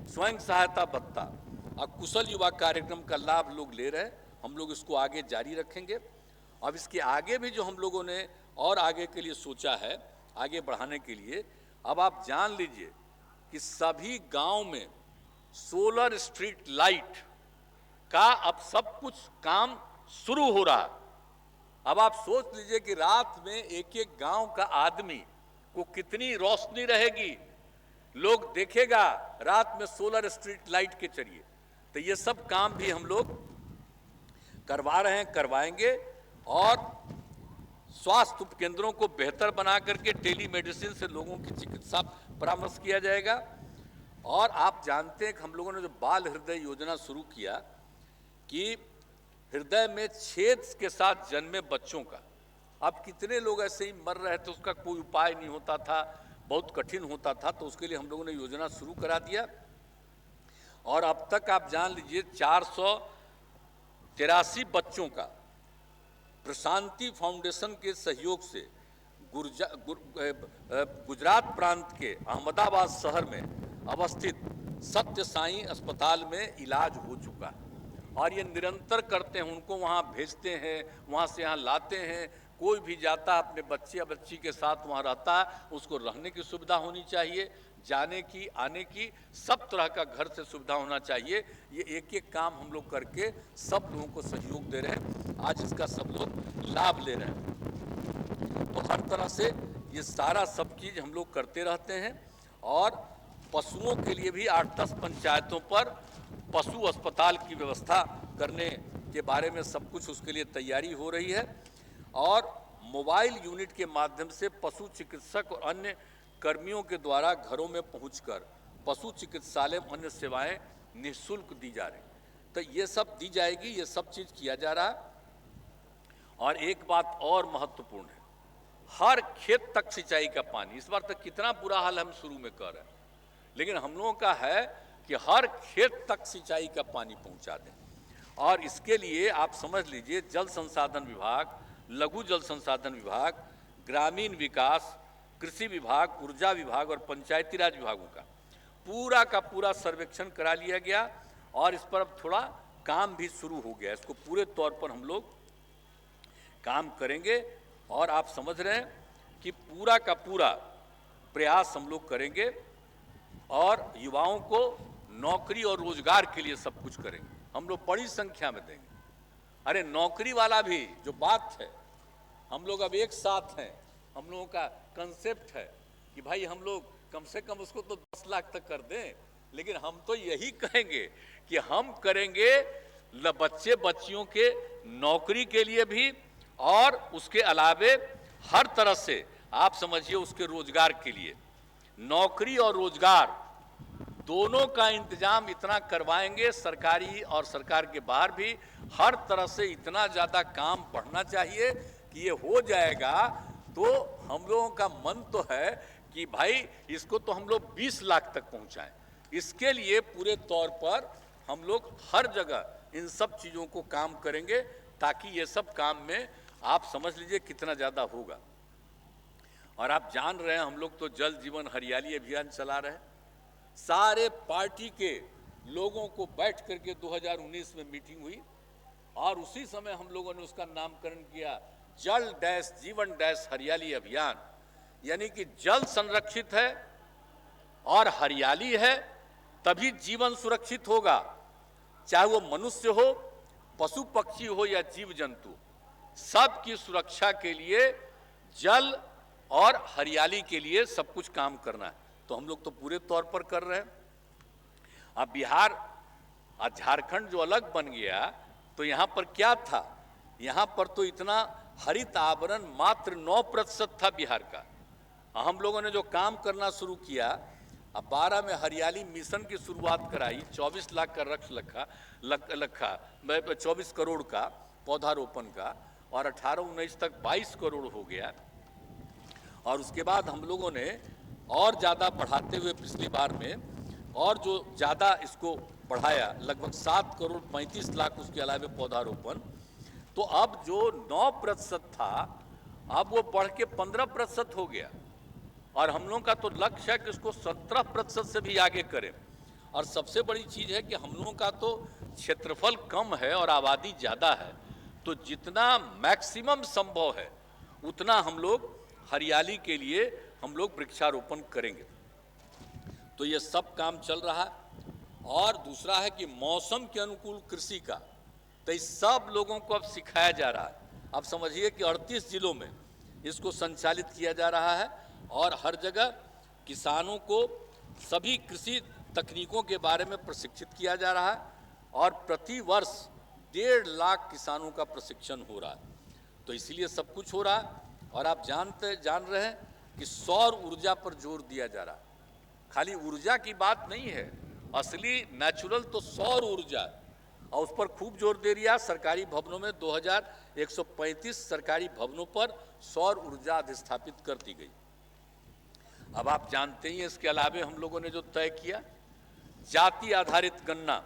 स्वयं सहायता भत्ता और कुशल युवा कार्यक्रम का लाभ लोग ले रहे हैं। हम लोग इसको आगे जारी रखेंगे। अब इसके आगे भी जो हम लोगों ने और आगे के लिए सोचा है, आगे बढ़ाने के लिए, अब आप जान लीजिए कि सभी गांव में सोलर स्ट्रीट लाइट का अब सब कुछ काम शुरू हो रहा है। अब आप सोच लीजिए कि रात में एक एक गांव का आदमी को कितनी रोशनी रहेगी, लोग देखेगा रात में सोलर स्ट्रीट लाइट के जरिए। तो ये सब काम भी हम लोग करवा रहे हैं, करवाएंगे, और स्वास्थ्य उपकेंद्रों को बेहतर बना करके टेली मेडिसिन से लोगों की चिकित्सा परामर्श किया जाएगा। और आप जानते हैं कि हम लोगों ने जो बाल हृदय योजना शुरू किया कि हृदय में छेद के साथ जन्मे बच्चों का, अब कितने लोग ऐसे ही मर रहे थे, उसका कोई उपाय नहीं होता था, बहुत कठिन होता था, तो उसके लिए हम लोगों ने योजना शुरू करा दिया। और अब तक आप जान लीजिए 483 बच्चों का प्रशांति फाउंडेशन के सहयोग से गुजरात प्रांत के अहमदाबाद शहर में अवस्थित सत्य साईं अस्पताल में इलाज हो चुका है। और ये निरंतर करते हैं, उनको वहाँ भेजते हैं, वहाँ से यहाँ लाते हैं। कोई भी जाता है अपने बच्चे या बच्ची के साथ वहाँ रहता है, उसको रहने की सुविधा होनी चाहिए, जाने की आने की सब तरह का घर से सुविधा होना चाहिए। ये एक एक काम हम लोग करके सब लोगों को सहयोग दे रहे हैं, आज इसका सब लोग लाभ ले रहे हैं। तो हर तरह से ये सारा सब चीज़ हम लोग करते रहते हैं। और पशुओं के लिए भी 8-10 पंचायतों पर पशु अस्पताल की व्यवस्था करने के बारे में सब कुछ उसके लिए तैयारी हो रही है। और मोबाइल यूनिट के माध्यम से पशु चिकित्सक और अन्य कर्मियों के द्वारा घरों में पहुंचकर पशु चिकित्सालय अन्य सेवाएं निःशुल्क दी जा रही, तो ये सब दी जाएगी, ये सब चीज़ किया जा रहा है। और एक बात और महत्वपूर्ण है, हर खेत तक सिंचाई का पानी। इस बार तक कितना बुरा हाल हम शुरू में कर रहे हैं, लेकिन हम लोगों का है कि हर खेत तक सिंचाई का पानी पहुंचा दें। और इसके लिए आप समझ लीजिए जल संसाधन विभाग, लघु जल संसाधन विभाग, ग्रामीण विकास, कृषि विभाग, ऊर्जा विभाग और पंचायती राज विभागों का पूरा सर्वेक्षण करा लिया गया। और इस पर अब थोड़ा काम भी शुरू हो गया, इसको पूरे तौर पर हम लोग काम करेंगे। और आप समझ रहे हैं कि पूरा का पूरा प्रयास हम लोग करेंगे और युवाओं को नौकरी और रोजगार के लिए सब कुछ करेंगे, हम लोग बड़ी संख्या में देंगे। अरे नौकरी वाला भी जो बात है, हम लोग अब एक साथ हैं, हम लोगों का कंसेप्ट है कि भाई हम लोग कम से कम उसको तो 10 लाख तक कर दें, लेकिन हम तो यही कहेंगे कि हम करेंगे बच्चे बच्चियों के नौकरी के लिए भी, और उसके अलावे हर तरह से आप समझिए उसके रोजगार के लिए। नौकरी और रोजगार दोनों का इंतजाम इतना करवाएंगे, सरकारी और सरकार के बाहर भी हर तरह से इतना ज़्यादा काम बढ़ना चाहिए कि ये हो जाएगा। तो हम लोगों का मन तो है कि भाई इसको तो हम लोग 20 लाख तक पहुंचाएं। इसके लिए पूरे तौर पर हम लोग हर जगह इन सब चीज़ों को काम करेंगे, ताकि ये सब काम में आप समझ लीजिए कितना ज़्यादा होगा। और आप जान रहे हैं हम लोग तो जल जीवन हरियाली अभियान चला रहे हैं। सारे पार्टी के लोगों को बैठ करके 2019 में मीटिंग हुई, और उसी समय हम लोगों ने उसका नामकरण किया जल डैश जीवन डैश हरियाली अभियान। यानी कि जल संरक्षित है और हरियाली है, तभी जीवन सुरक्षित होगा, चाहे वो मनुष्य हो, पशु पक्षी हो या जीव जंतु। सबकी सुरक्षा के लिए जल और हरियाली के लिए सब कुछ काम करना है, तो हम लोग तो पूरे तौर पर कर रहे हैं। अब बिहार और झारखंड जो अलग बन गया, तो यहाँ पर क्या था, यहाँ पर तो इतना हरित आवरण मात्र 9% था बिहार का। हम लोगों ने जो काम करना शुरू किया, अब 12 में हरियाली मिशन की शुरुआत कराई, 24 लाख का रखा 24 करोड़ का पौधारोपण का, और 18-19 तक 22 करोड़ हो गया। और उसके बाद हम लोगों ने और ज़्यादा बढ़ाते हुए पिछली बार में और जो ज़्यादा इसको बढ़ाया, लगभग 7 करोड़ 35 लाख उसके अलावे पौधारोपण। तो अब जो 9% था, अब वो बढ़ के 15% हो गया। और हम लोगों का तो लक्ष्य है कि इसको 17% से भी आगे करें। और सबसे बड़ी चीज़ है कि हम लोगों का तो क्षेत्रफल कम है और आबादी ज़्यादा है, तो जितना मैक्सिमम संभव है उतना हम लोग हरियाली के लिए हम लोग वृक्षारोपण करेंगे। तो ये सब काम चल रहा है। और दूसरा है कि मौसम के अनुकूल कृषि का, तो इस सब लोगों को अब सिखाया जा रहा है। अब समझिए कि 38 जिलों में इसको संचालित किया जा रहा है और हर जगह किसानों को सभी कृषि तकनीकों के बारे में प्रशिक्षित किया जा रहा है और प्रति वर्ष 1.5 लाख किसानों का प्रशिक्षण हो रहा है। तो इसलिए सब कुछ हो रहा है। और आप जान रहे हैं कि सौर ऊर्जा पर जोर दिया जा रहा है। खाली ऊर्जा की बात नहीं है, असली नेचुरल तो सौर ऊर्जा है और उस पर खूब जोर दे रही है। सरकारी भवनों में 2135 सरकारी भवनों पर सौर ऊर्जा अधिस्थापित कर दी गई। अब आप जानते ही, इसके अलावे हम लोगों ने जो तय किया जाति आधारित गणना,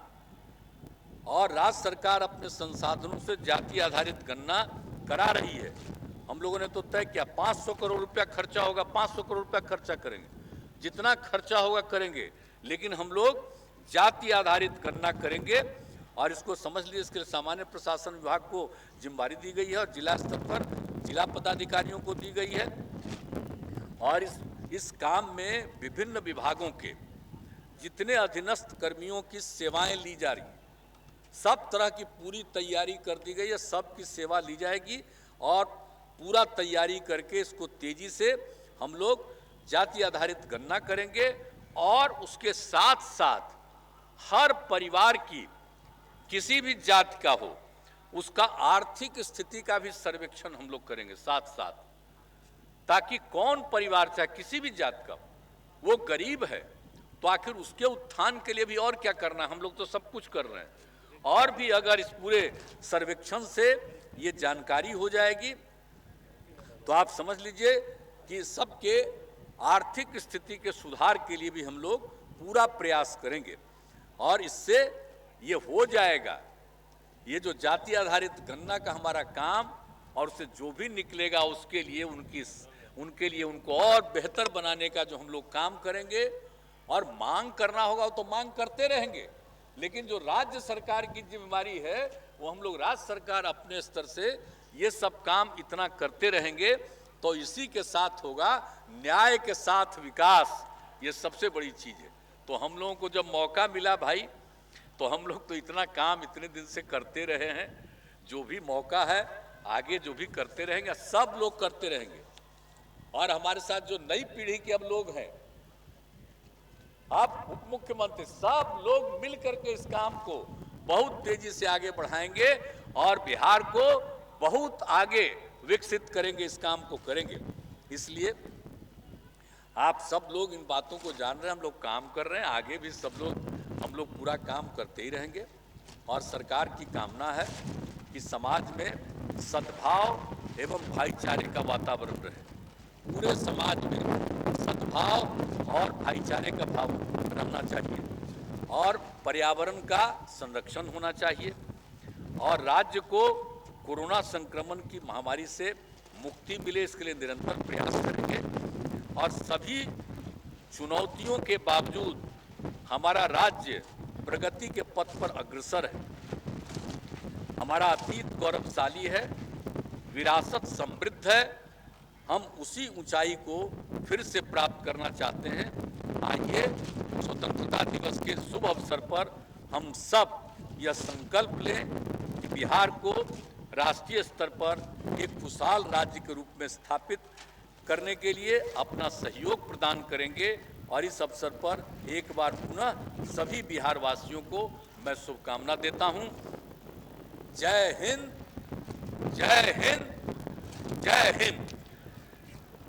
और राज्य सरकार अपने संसाधनों से जाति आधारित गणना करा रही है। हम लोगों ने तो तय किया 500 करोड़ रुपया खर्चा होगा, 500 करोड़ रुपया खर्चा करेंगे, जितना खर्चा होगा करेंगे, लेकिन हम लोग जाति आधारित गणना करेंगे। और इसको समझ लीजिए, इसके लिए सामान्य प्रशासन विभाग को जिम्मेदारी दी गई है और जिला स्तर पर जिला पदाधिकारियों को दी गई है। और इस काम में विभिन्न विभागों के जितने अधीनस्थ कर्मियों की सेवाएं ली जा रही, सब तरह की पूरी तैयारी कर दी गई है। सबकी सेवा ली जाएगी और पूरा तैयारी करके इसको तेजी से हम लोग जाति आधारित गणना करेंगे। और उसके साथ साथ हर परिवार की, किसी भी जाति का हो, उसका आर्थिक स्थिति का भी सर्वेक्षण हम लोग करेंगे साथ साथ, ताकि कौन परिवार, चाहे किसी भी जाति का, वो गरीब है तो आखिर उसके उत्थान के लिए भी और क्या करना है। हम लोग तो सब कुछ कर रहे हैं। और भी अगर इस पूरे सर्वेक्षण से ये जानकारी हो जाएगी तो आप समझ लीजिए कि सबके आर्थिक स्थिति के सुधार के लिए भी हम लोग पूरा प्रयास करेंगे। और इससे ये हो जाएगा, ये जो जाति आधारित गणना का हमारा काम, और उससे जो भी निकलेगा उसके लिए उनके लिए उनको और बेहतर बनाने का जो हम लोग काम करेंगे। और मांग करना होगा तो मांग करते रहेंगे, लेकिन जो राज्य सरकार की जिम्मेदारी है वो हम लोग राज्य सरकार अपने स्तर से ये सब काम इतना करते रहेंगे। तो इसी के साथ होगा न्याय के साथ विकास, ये सबसे बड़ी चीज है। तो हम लोगों को जब मौका मिला भाई, तो हम लोग तो इतना काम इतने दिन से करते रहे हैं। जो भी मौका है आगे जो भी करते रहेंगे, सब लोग करते रहेंगे। और हमारे साथ जो नई पीढ़ी के अब लोग हैं, आप उप मुख्यमंत्री, सब लोग मिलकर के इस काम को बहुत तेजी से आगे बढ़ाएंगे और बिहार को बहुत आगे विकसित करेंगे, इस काम को करेंगे। इसलिए आप सब लोग इन बातों को जान रहे हैं, हम लोग काम कर रहे हैं, आगे भी हम लोग पूरा काम करते ही रहेंगे। और सरकार की कामना है कि समाज में सद्भाव एवं भाईचारे का वातावरण रहे, पूरे समाज में सद्भाव और भाईचारे का भाव रहना चाहिए और पर्यावरण का संरक्षण होना चाहिए। और राज्य को कोरोना संक्रमण की महामारी से मुक्ति मिले, इसके लिए निरंतर प्रयास करेंगे। और सभी चुनौतियों के बावजूद हमारा राज्य प्रगति के पथ पर अग्रसर है। हमारा अतीत गौरवशाली है, विरासत समृद्ध है। हम उसी ऊंचाई को फिर से प्राप्त करना चाहते हैं। आइए स्वतंत्रता दिवस के शुभ अवसर पर हम सब यह संकल्प लें कि बिहार को राष्ट्रीय स्तर पर एक खुशहाल राज्य के रूप में स्थापित करने के लिए अपना सहयोग प्रदान करेंगे। और इस अवसर पर एक बार पुनः सभी बिहार वासियों को मैं शुभकामना देता हूं। जय हिंद, जय हिंद, जय हिंद।